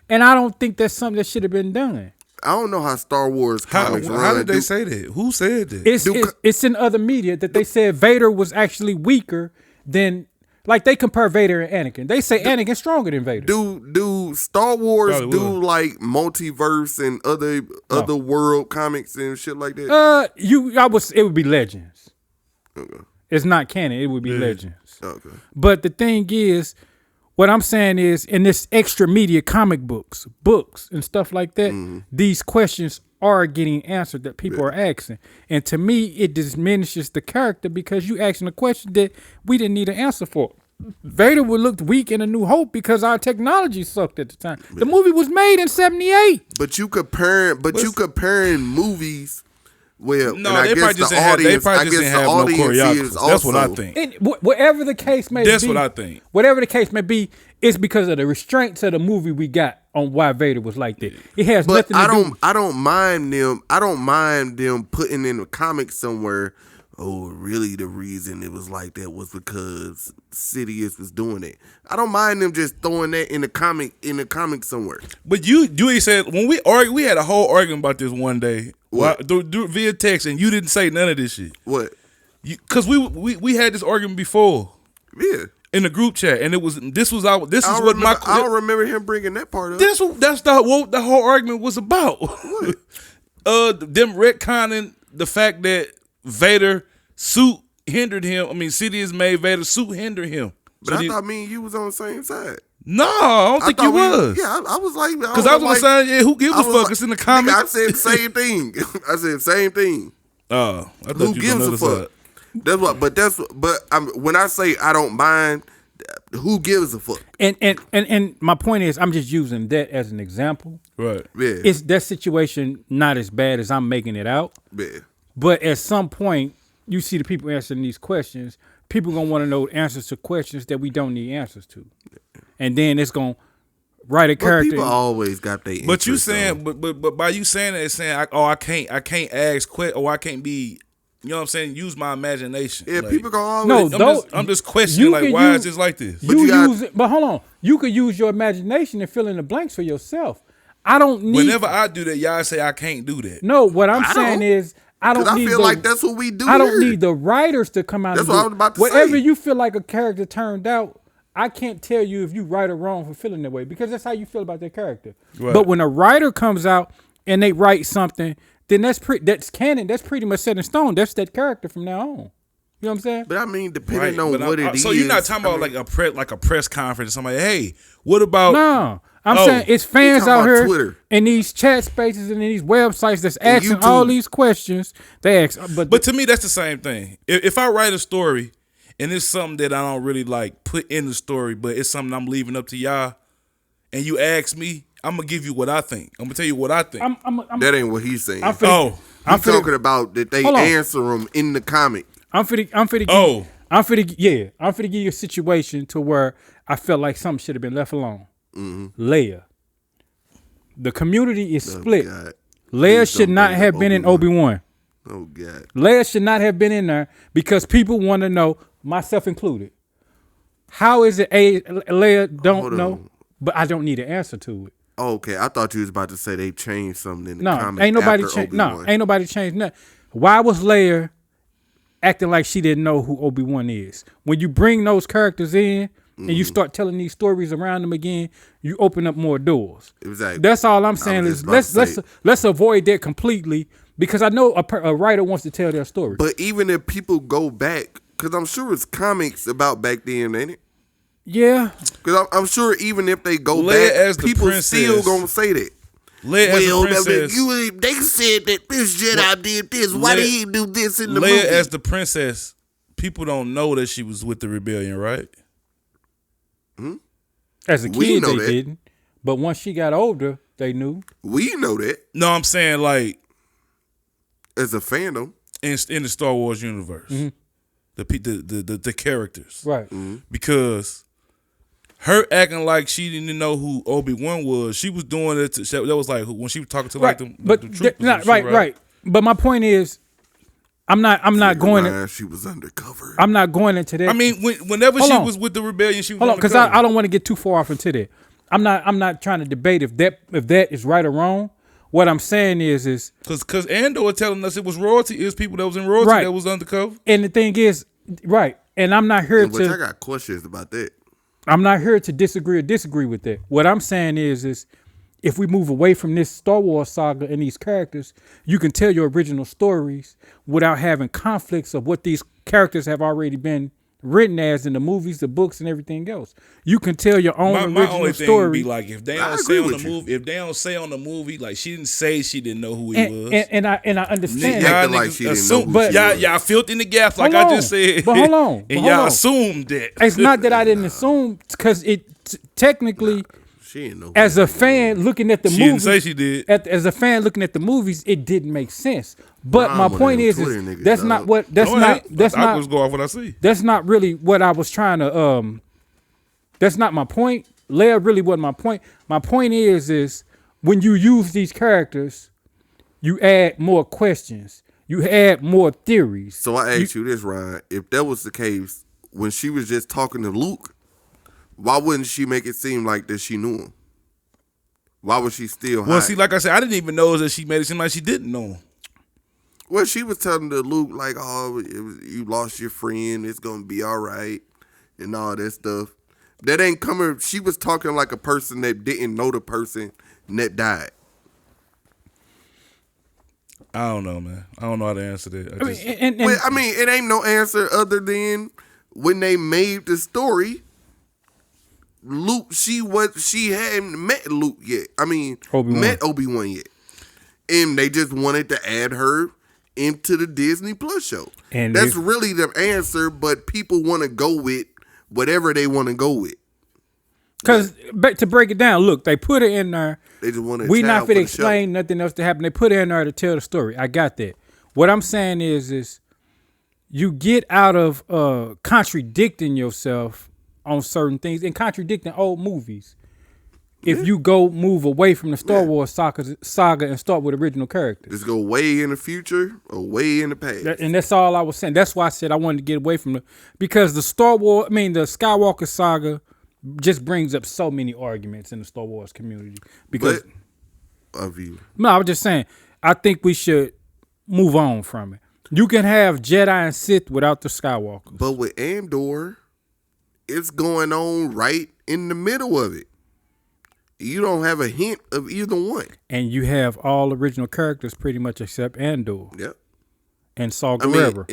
And I don't think that's something that should have been done. I don't know how Star Wars How comics run. how did they Do- say that? Who said that? It's in other media that they said Vader was actually weaker than, like they compare Vader and Anakin. They say Anakin's stronger than Vader. Do Star Wars Probably do will. like multiverse and other world comics and shit like that? It would be Legends. Okay. It's not canon. It would be Legends. Okay. But the thing is, what I'm saying is, in this extra media comic books and stuff like that, these questions are getting answered that people are asking. And to me, it diminishes the character because you asking a question that we didn't need an answer for. Vader would look weak in A New Hope because our technology sucked at the time. The movie was made in 1978. But you comparing movies. Well, No, and I they guess probably just the didn't have. They audience. I probably just guess didn't the have no audience choreographers. is That's what I also- think. And whatever the case may That's be. what I think. Whatever the case may be, it's because of the restraints of the movie we got on why Vader was like that. It has But nothing to do. I don't mind them. I don't mind them putting in the comics somewhere. Oh, really? The reason it was like that was because Sidious was doing it. I don't mind them just throwing that in the comic somewhere. But you ain't said when we argued. We had a whole argument about this one day. Via text, and you didn't say none of this shit. What? Because we had this argument before Yeah. in the group chat, and this was I don't remember him bringing that part up. that's the whole argument was about. What? Them retconning the fact that Vader suit hindered him. I mean, Sidious made Vader suit hinder him. But I thought me and you was on the same side. No, I don't think you was. Yeah, I was like, Because I was gonna say, yeah, who gives a fuck? It's in the comic. I said the same thing. I said the same thing. Oh, I thought Who you gives a was fuck? That's what. But when I say I don't mind, who gives a fuck? And my point is, I'm just using that as an example. Right. Yeah. Is that situation not as bad as I'm making it out? Yeah. But at some point, you see the people answering these questions. People gonna want to know answers to questions that we don't need answers to, and then it's gonna write a character. People always got their. But you saying, but by you saying that, it's saying, I can't ask I can't be. You know what I'm saying? Use my imagination. Yeah, like, people gonna always. No, I'm just questioning, like, why is this like this? But hold on. You could use your imagination and fill in the blanks for yourself. I don't need. Whenever I do that, y'all say I can't do that. No, what I'm saying is I don't need. I feel like that's what we do. I don't need the writers to come out. That's and what do. I was about to Whatever say. you feel like a character turned out, I can't tell you if you right or wrong for feeling that way because that's how you feel about that character. Right. But when a writer comes out and they write something, then that's canon. That's pretty much set in stone. That's that character from now on. You know what I'm saying? But I mean, depending Right, on but what it is. So you're not talking about like a press conference or somebody, hey, what about No. I'm saying it's fans talking out about here Twitter. in these chat spaces and in these websites that's And asking YouTube. all these questions. They ask, But to me, that's the same thing. If I write a story and it's something that I don't really like put in the story, but it's something I'm leaving up to y'all, and you ask me, I'm gonna give you what I think. I'm gonna tell you what I think. That ain't what he's saying. I'm talking about that they answer them in the comic. I'm finna give you a situation to where I felt like something should have been left alone. Leia. The community is split. God. Leia Please should don't not bring have up been in Obi-Wan. Obi-Wan. Oh God. Leia should not have been in there because people want to know, myself included. How is it Leia don't Hold know, on. but I don't need an answer to it. Oh, okay, I thought you was about to say they changed something in the No, comic. ain't nobody after changed. Obi-Wan. No, ain't nobody changed nothing. Why was Leia acting like she didn't know who Obi-Wan is? When you bring those characters in and you start telling these stories around them again, you open up more doors. Exactly. That's all I'm saying just is about to say. let's avoid that completely because I know a writer wants to tell their story. But even if people go back, because I'm sure it's comics about back then, ain't it? Yeah, Because I'm sure even if they go Leia back, as the people princess. still gonna say that. Leia as the princess. They said that this Jedi did this. Why did he do this in the Leia movie? as the princess, people don't know that she was with the rebellion, right? as a We kid know they that. didn't, but once she got older, they knew. We know that No, I'm saying like as a fandom. in the Star Wars universe, the characters, Right. because her acting like she didn't know who Obi-Wan was. She was doing it. That was like when she was talking to like Right. the troopers. and shit, Right. But my point is, I'm not going. She was undercover. I'm not going into that. I mean, whenever Hold she on. was with the rebellion, she was Hold on, because undercover. I don't want to get too far off into that. I'm not trying to debate if that is right or wrong. What I'm saying is Because Andor telling us it was royalty. It was people that was in royalty Right. that was undercover. and the thing is, right. And I'm not here Which I to got questions about that. disagree or disagree with that. What I'm saying is if we move away from this Star Wars saga and these characters, you can tell your original stories without having conflicts of what these characters have already been written as in the movies, the books, and everything else. You can tell your own My original only thing story. would be like if they I don't say agree on the with you. movie, if they don't say on the movie, like she didn't say she didn't know who he was. and I understand Yeah, that. acting like she didn't know who But- she was. y'all filled in the gaps like Hold I on. just said. But hold on. and Hold y'all on. assumed that. It's not that I didn't assume because technically, She didn't know. as a fan looking at the She didn't movies, say she did. as a fan looking at the movies, it didn't make sense. But Nah, my but point them is Twitter niggas, that's dog. not what that's No, it not ain't. that's I not just go off what I see. that's not really what I was trying to that's not my point. Leia really wasn't my point. My point is when you use these characters, you add more questions. You add more theories. So I asked you this, Ryan. If that was the case, when she was just talking to Luke, why wouldn't she make it seem like that she knew him? Why was she still hiding? Well, see, like I said, I didn't even know that she made it seem like she didn't know him. Well, she was telling to Luke, like, oh, you lost your friend. It's going to be all right and all that stuff. That ain't coming. She was talking like a person that didn't know the person that died. I don't know, man. I don't know how to answer that. I mean, and Well, I mean, it ain't no answer other than when they made the story, Luke, she hadn't met Luke yet. I mean, Obi-Wan. met Obi-Wan yet. And they just wanted to add her into the Disney Plus show. And that's really the answer, but people want to go with whatever they want to go with. Because to break it down, look, they put it in there. They just want to. We not fit explain nothing else to happen. They put it in there to tell the story. I got that. What I'm saying is you get out of contradicting yourself on certain things and contradicting old movies. If you move away from the Star Wars saga and start with original characters. Just go way in the future or way in the past. And that's all I was saying. That's why I said I wanted to get away from because the the Skywalker saga just brings up so many arguments in the Star Wars community. Because no, I was just saying, I think we should move on from it. You can have Jedi and Sith without the Skywalkers. But with Andor, it's going on right in the middle of it. You don't have a hint of either one. And you have all original characters pretty much except Andor. Yep. And Saw Gerrera.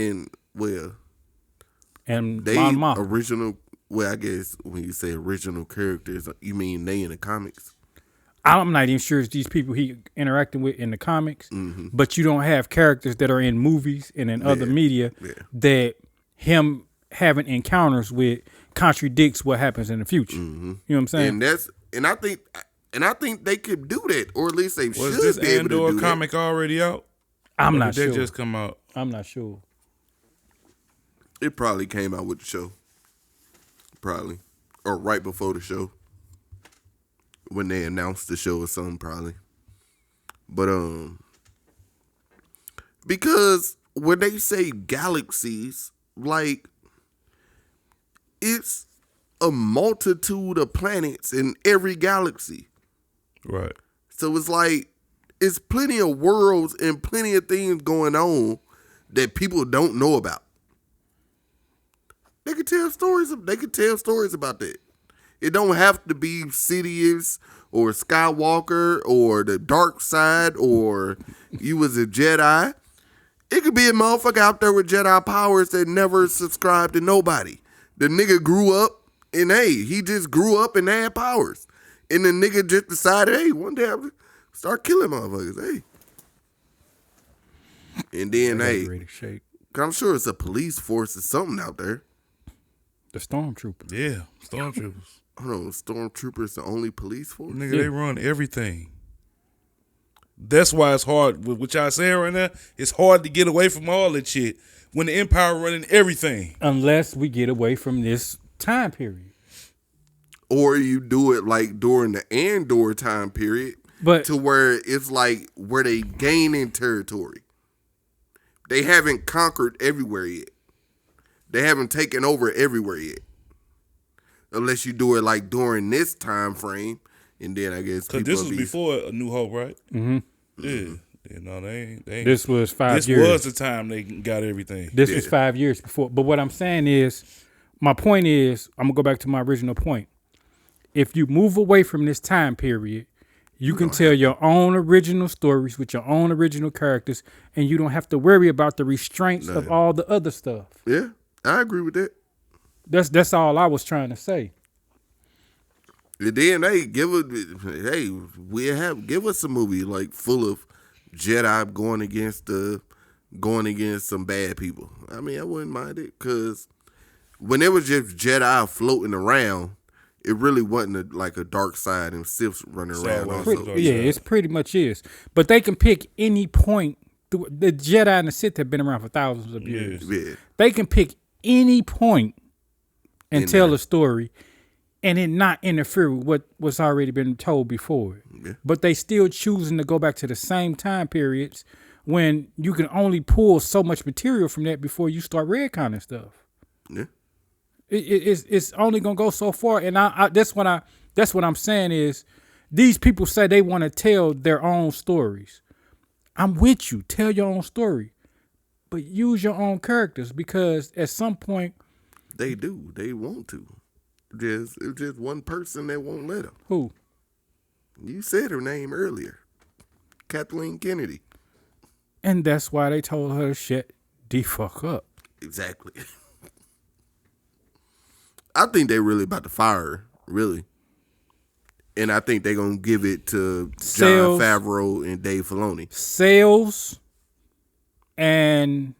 And they Mon Mothma. Original, I guess when you say original characters, you mean they in the comics? I'm not even sure it's these people he interacting with in the comics, but you don't have characters that are in movies and in other media that him having encounters with contradicts what happens in the future. You know what I'm saying? And I think they could do that, or at least they should Was this be able to Andor do comic that. already out? I'm not sure. Did they just come out? I'm not sure. It probably came out with the show. Probably. Or right before the show. When they announced the show or something, probably. But, because when they say galaxies, like, it's a multitude of planets in every galaxy. Right. So it's like, it's plenty of worlds and plenty of things going on that people don't know about. They could tell stories about that. It don't have to be Sidious or Skywalker or the dark side or you was a Jedi. It could be a motherfucker out there with Jedi powers that never subscribed to nobody. The nigga grew up and he just grew up and had powers. And the nigga just decided, hey, one day I'm gonna start killing motherfuckers. Hey. And then, cause I'm sure it's a police force or something out there. The Stormtroopers. Yeah, Stormtroopers. I don't know, Stormtroopers the only police force? Nigga, they run everything. That's why it's hard. What y'all saying right now, it's hard to get away from all that shit when the Empire running everything. Unless we get away from this time period. Or you do it like during the Andor time period, but to where it's like where they gaining territory. They haven't conquered everywhere yet. They haven't taken over everywhere yet. Unless you do it like during this time frame, and then I guess because this was before A New Hope, right? Mm-hmm. Yeah. Yeah, no, they ain't. This was 5 years. This was the time they got everything. This was 5 years before. But what I'm saying is, my point is, I'm gonna go back to my original point. If you move away from this time period, you can tell your own original stories with your own original characters, and you don't have to worry about the restraints of all the other stuff. Yeah, I agree with that. That's all I was trying to say. And then give us a movie like full of Jedi going against some bad people. I mean, I wouldn't mind it because when it was just Jedi floating around, it really wasn't like a dark side and Siths running around. It pretty much is. But they can pick any point. The Jedi and the Sith have been around for thousands of years. Yeah. They can pick any point and tell a story and it not interfere with what was already been told before. Yeah. But they still choosing to go back to the same time periods when you can only pull so much material from that before you start retconning stuff. Yeah. It's only gonna go so far, and that's what I'm saying is these people say they want to tell their own stories. I'm with you, tell your own story, but use your own characters because at some point they want to. It's just one person that won't let them. Who? You said her name earlier, Kathleen Kennedy, and that's why they told her to shut the fuck up. Exactly. I think they really about to fire her Really. And I think they're gonna give it to Sales. Jon Favreau and Dave Filoni. Sales and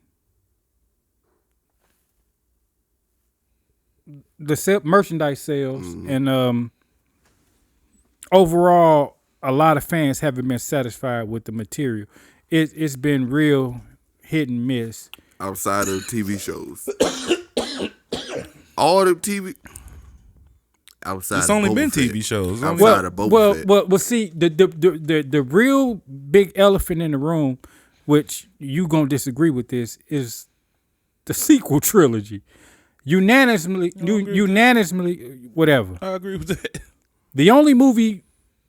the merchandise sales and overall, a lot of fans haven't been satisfied with the material. It's been real hit and miss. Outside of TV shows. All the TV outside. It's only of been Boba TV Fett. shows. Outside of Boba Fett. Well, see, the real big elephant in the room, which you gonna disagree with this, is the sequel trilogy. Unanimously, whatever. I agree with that. The only movie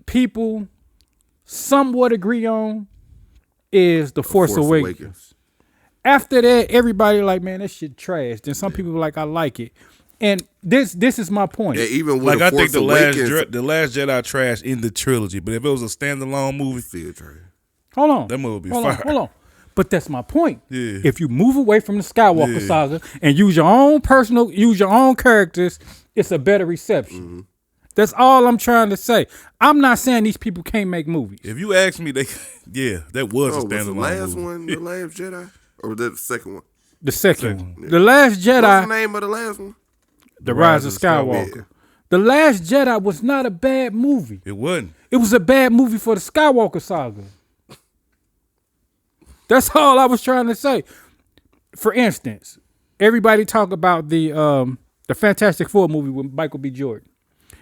people somewhat agree on is The Force Awakens. After that, everybody like, man, that shit trash. Then some people are like, I like it. And this is my point. Yeah, even with Like the I Force think the Awakens, last Jedi trash in the trilogy, but if it was a standalone movie, still trash. Hold on. that movie would be Hold fire. on. But that's my point. Yeah. If you move away from the Skywalker Yeah. saga and use your own characters, it's a better reception. Mm-hmm. That's all I'm trying to say. I'm not saying these people can't make movies. If you ask me, that was a Was the standalone last movie. one the Last Jedi? Or was that the second one? The second one. The Last What's Jedi, the name of the last one? The Rise of Skywalker. Yeah. The Last Jedi was not a bad movie. It wasn't. It was a bad movie for the Skywalker saga. That's all I was trying to say. For instance, everybody talk about the Fantastic Four movie with Michael B. Jordan.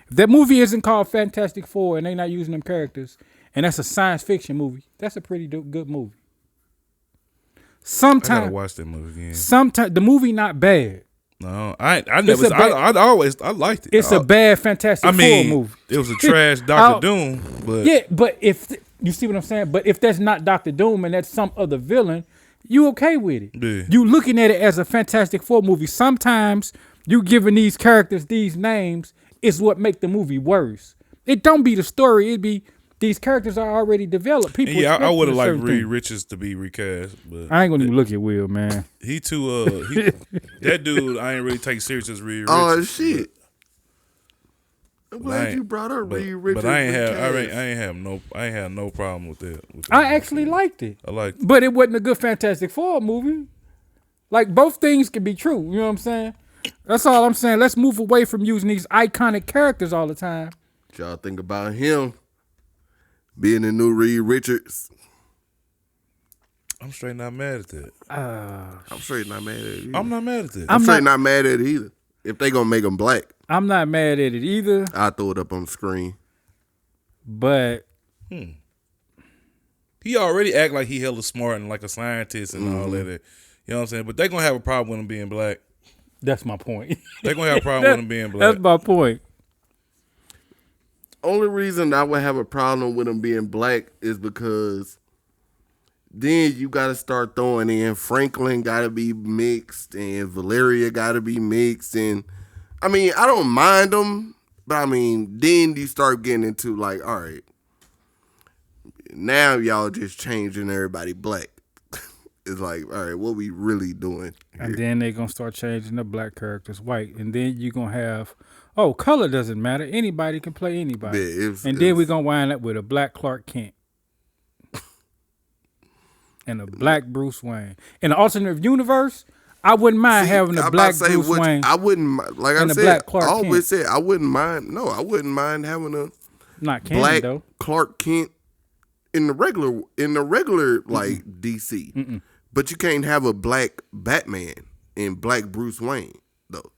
If that movie isn't called Fantastic Four and they not using them characters, and that's a science fiction movie, that's a pretty good movie. I gotta Sometimes watch that movie again. the movie not bad. No, I never. I liked it. It's a bad Fantastic Four movie. it was a trash Doctor Doom, but Yeah, but if you see what I'm saying, but if that's not Doctor Doom and that's some other villain, you okay with it. Yeah. You looking at it as a Fantastic Four movie. Sometimes you giving these characters these names is what make the movie worse. It don't be the story. It be these characters are already developed. People, I would have liked certain Reed things. Richards to be recast, but I ain't gonna even look at Will, man. he too. That dude, I ain't really take serious as Reed Richards. Oh shit! I'm I glad ain't- you brought up But, Reed Richards. but I ain't recast. have no problem with that. I actually liked it, I like. but it wasn't a good Fantastic Four movie. Like both things can be true. You know what I'm saying? That's all I'm saying. Let's move away from using these iconic characters all the time. What y'all think about him being the new Reed Richards? I'm straight not mad at that. I'm straight not mad at it either. I'm not mad at that. I'm straight not mad at it either. If they gonna make him black, I'm not mad at it either, I'll throw it up on the screen. but He already act like he hella smart and like a scientist and all that. You know what I'm saying? But they gonna have a problem with him being black. that's my point. They gonna have a problem with him being black. That's my point. Only reason I would have a problem with him being black is because then you got to start throwing in Franklin got to be mixed and Valeria got to be mixed. And I mean, I don't mind them, but I mean, then you start getting into like, all right, now y'all just changing everybody black. It's like, all right, what we really doing here? And then they're going to start changing the black characters white. And then you're going to have, color doesn't matter. Anybody can play anybody. Yeah, then we're going to wind up with a black Clark Kent. And a black Bruce Wayne. In the alternate universe, I wouldn't mind having a black Bruce Wayne. I wouldn't, like I and a said, black Clark I always Kent. said I wouldn't mind. No, I wouldn't mind having a Not canon, black though. Clark Kent in the regular like DC. But you can't have a black Batman and black Bruce Wayne though.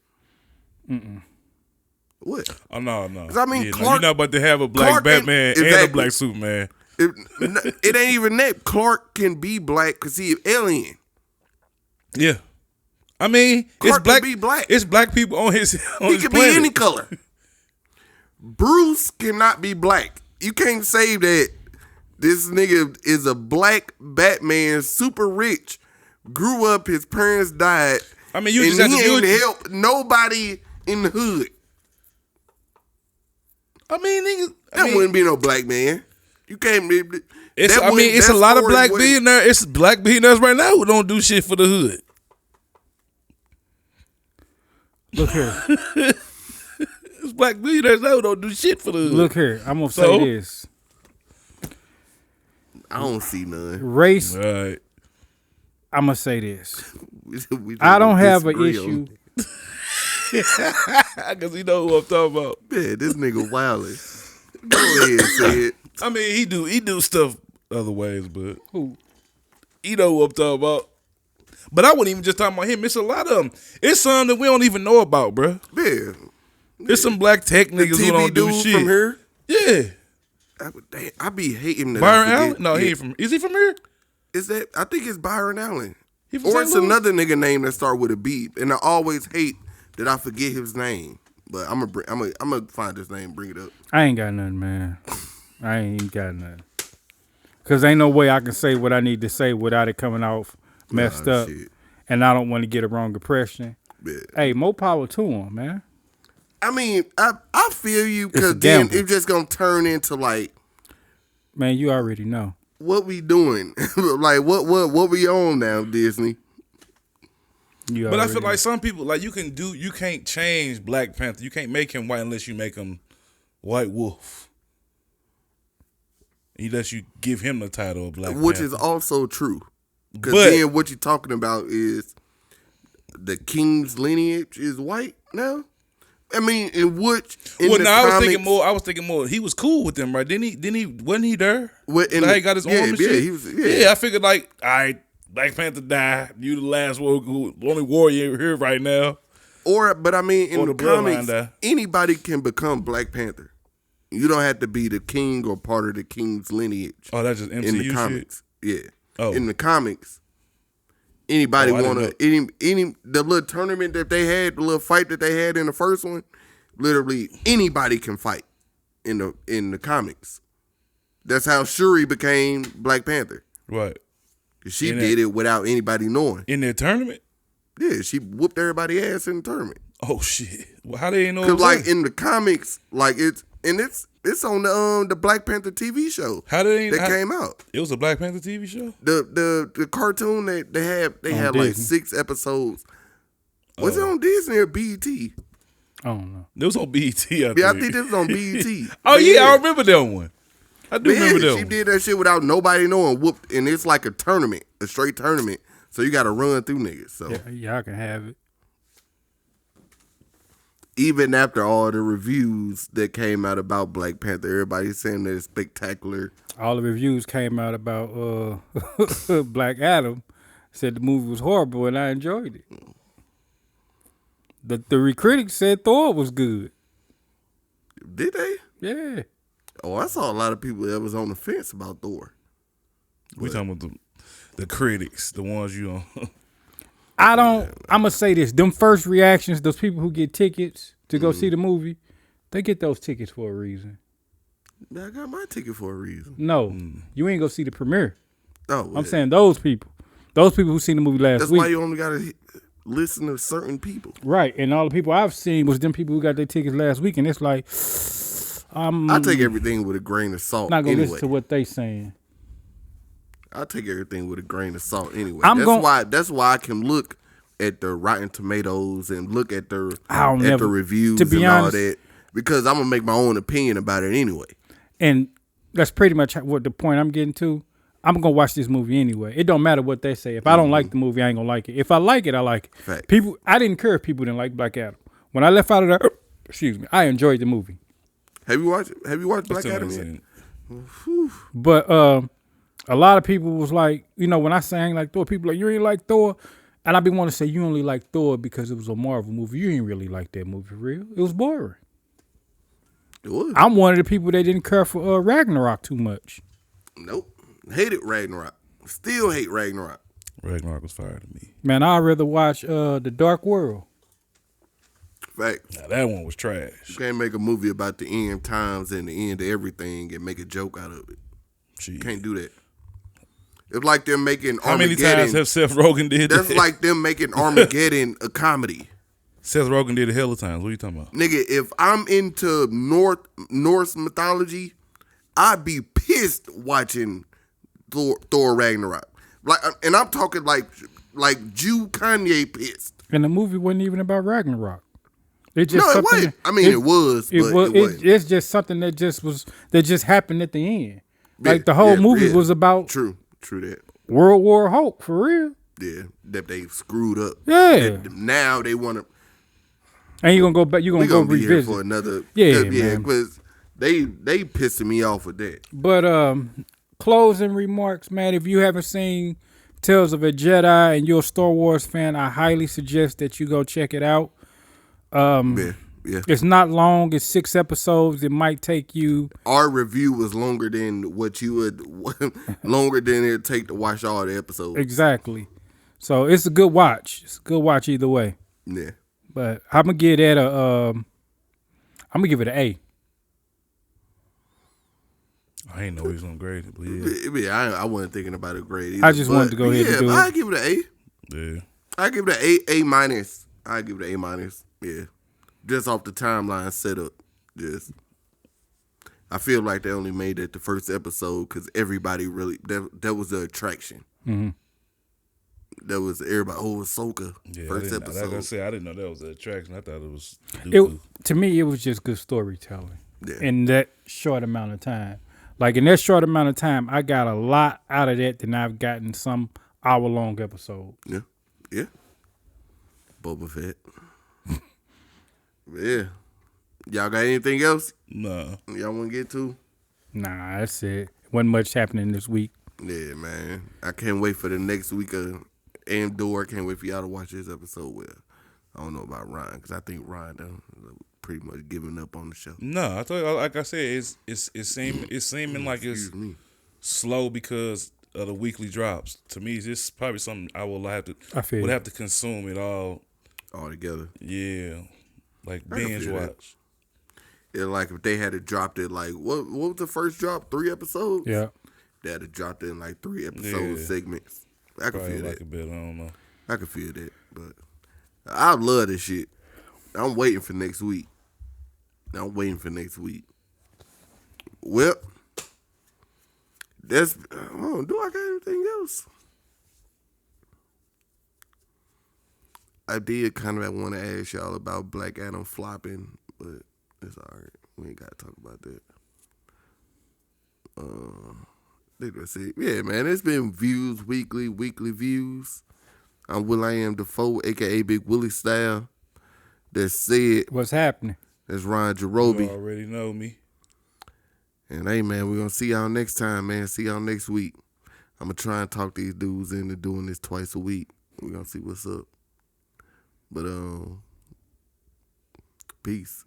What? Oh no. 'Cause I mean, you're Clark- not about to have a black Clark Batman and a exactly. black Superman. It ain't even that. Clark can be black because he an alien. Yeah. I mean, Clark it's black. can be black. It's black people on his. On He his can planet. be any color. Bruce cannot be black. You can't say that this nigga is a black Batman, super rich, grew up, his parents died. I mean, you and just have he to do ain't it. help nobody in the hood. I mean, niggas. That wouldn't be no black man. You can't be. It's. that I mean, wouldn't- it's a that lot of story black wouldn't- billionaires. It's black billionaires right now who don't do shit for the hood. Look here. It's black billionaires now who don't do shit for the hood. Look here, I'm gonna So? say this: I don't see none. race. All right. I'm gonna say this. We I don't have an disagree on- issue. Because you know who I'm talking about. Man, this nigga wildin'. Go ahead, say it. I mean, he do stuff other ways, but Who? you know who I'm talking about. But I wasn't even just talking about him. It's a lot of them. It's some that we don't even know about, bro. Yeah. There's some black tech The niggas who TV don't do dude shit. from here. Yeah. I be hating that. Byron I forget. Allen? No, he Yeah. ain't from. Is he from here? Is that? I think it's Byron Allen. He from Or St. it's Louis? another nigga name that start with a B. And I always hate that I forget his name. But I'm gonna find his name, bring it up. I ain't got nothing, man. I ain't got nothing. Cause ain't no way I can say what I need to say without it coming off messed up. Shit. And I don't want to get a wrong impression. Yeah. Hey, more power to him, man. I mean, I feel you It's a because then gamble. it's just gonna turn into like Man, you already know. what we doing, like what we on now, Disney. You But I already feel know. like some people, like you can't change Black Panther. You can't make him white unless you make him White Wolf. Unless you give him the title of Black Which Panther. is also true. Because But- then what you're talking about is the king's lineage is white now. I mean, in which in Well, the no, I was comics, thinking more. He was cool with them, right? Didn't he? Wasn't he there? Well, in Like, the- he got his yeah, arm and yeah, shit. he was- yeah. I figured like, all right, Black Panther died. You the last one, only warrior here right now. but I mean, in Or the the bloodline comics, there. anybody can become Black Panther. You don't have to be the king or part of the king's lineage. Oh, that's just MCU In the shit. comics, yeah. Oh. In the comics, anybody Oh, I didn't wanna any the little tournament that they had, the little fight that they had in the first one, literally anybody can fight in the comics. That's how Shuri became Black Panther. Right. She In did it without anybody knowing. In their tournament? Yeah, she whooped everybody's ass in the tournament. Oh shit. Well, how they ain't know? it Cause was like her? in the comics, like it's on the Black Panther TV show How they ain't that came out. It was a Black Panther TV show? The cartoon that they had like Disney. 6 episodes. Was it on Disney or BET? I don't know. It was on BET, Yeah, I think this was on BET. Oh But yeah, I remember that one. I do But remember that she one. did that shit without nobody knowing. Whooped, and it's like a tournament, a straight tournament. So you got to run through niggas. So Yeah, y'all can have it. even after all the reviews that came out about Black Panther, everybody's saying that it's spectacular. All the reviews came out about Black Adam. Said the movie was horrible and I enjoyed it. The critics said Thor was good. Did they? Yeah. Oh, I saw a lot of people that was on the fence about Thor. We talking about the critics, the ones you on. I'm going to say this. Them first reactions, those people who get tickets to go see the movie, they get those tickets for a reason. I got my ticket for a reason. No, you ain't go see the premiere. Oh, I'm saying those people. Those people who seen the movie last that's week. why you only got to listen to certain people. Right. And all the people I've seen was them people who got their tickets last week. And it's like, I take everything with a grain of salt. not going to anyway. listen to what they saying. I take everything with a grain of salt anyway. I'm That's why I can look at the Rotten Tomatoes and look at the I'll never- the reviews to be and all honest- that because I'm gonna make my own opinion about it anyway. And that's pretty much what the point I'm getting to. I'm going to watch this movie anyway. It don't matter what they say. If I don't like the movie, I ain't going to like it. If I like it, I like it. Fact. People, I didn't care if people didn't like Black Adam. When I left out of there, excuse me, I enjoyed the movie. Have you watched Black Still Adam ain't yet? seen it. But a lot of people was like, when I sang like Thor, people like, you ain't like Thor. And I be wanting to say, you only like Thor because it was a Marvel movie. You ain't really like that movie for real. It was boring. It was. I'm one of the people that didn't care for Ragnarok too much. Nope. Hated Ragnarok. Still hate Ragnarok. Ragnarok was fire to me. Man, I'd rather watch The Dark World. Fact. Now that one was trash. You can't make a movie about the end times and the end of everything and make a joke out of it. Shit. Can't do that. It's like them making How many Armageddon. times have Seth Rogen did That's that? like them making Armageddon a comedy. Seth Rogen did a hell of times. What are you talking about? Nigga, if I'm into Norse mythology, I'd be pissed watching Thor Ragnarok. Like, and I'm talking like Jew Kanye pissed. And the movie wasn't even about Ragnarok. It's No, just it something. wasn't. I mean, it was, but it wasn't. It's just something that just happened at the end. Yeah, Like the whole movie was about true that. World War Hope for real. Yeah, that they screwed up. Yeah. Now they want to. And you're gonna go back. You're We gonna go gonna be here revisit. for another. Yeah, yeah, man. because they pissing me off with that. But closing remarks, man. If you haven't seen Tales of a Jedi and you're a Star Wars fan, I highly suggest that you go check it out. Yeah. It's not long. It's 6 episodes. It might take you. Our review was longer than what you would, longer than it'd take to watch all the episodes. Exactly. So it's a good watch. It's a good watch either way. Yeah. But I'm gonna give that I'm gonna give it an A. I ain't know he was gonna grade it, but yeah. Yeah, I wasn't thinking about a grade either. I just wanted to go ahead and do it. I give it an A. Yeah. I give it an A minus. I give it an A minus. Yeah, just off the timeline setup. Just, I feel like they only made it the first episode because everybody really that was the attraction. Mm-hmm. That was everybody. Oh, Ahsoka. Yeah, First like episode. I said, I didn't know that was the attraction. I thought it was. To me, it was just good storytelling Yeah. in that short amount of time. Like in that short amount of time, I got a lot out of that than I've gotten some hour-long episodes. Yeah. Boba Fett. Yeah. Y'all got anything else? Nah. Y'all want to get to? Nah, that's it. Wasn't much happening this week. Yeah, man. I can't wait for the next week of Andor. Can't wait for y'all to watch this episode. Well, I don't know about Ryan because I think Ryan done pretty much giving up on the show. No, I told you, like I said, it's seeming like it's slow because of the weekly drops. To me, it's probably something I will have to consume it all together. Yeah, like I can binge feel that. watch. Yeah, like if they had dropped it, like what was the first drop? 3 episodes. Yeah. They had dropped it in like 3 episode segments. I can Probably feel like that. a bit. I don't know. I can feel that, but I love this shit. I'm waiting for next week. Well, do I got anything else? I did kind of want to ask y'all about Black Adam flopping, but it's all right. We ain't got to talk about that. I think that's it. Yeah, man, it's been views weekly views. I'm Will.I.am Defoe, a.k.a. Big Willie Style. That's said. What's happening? That's Ryan You Jarobi. already know me. And hey, man, we're going to see y'all next time, man. See y'all next week. I'm going to try and talk these dudes into doing this twice a week. We're going to see what's up. But, peace.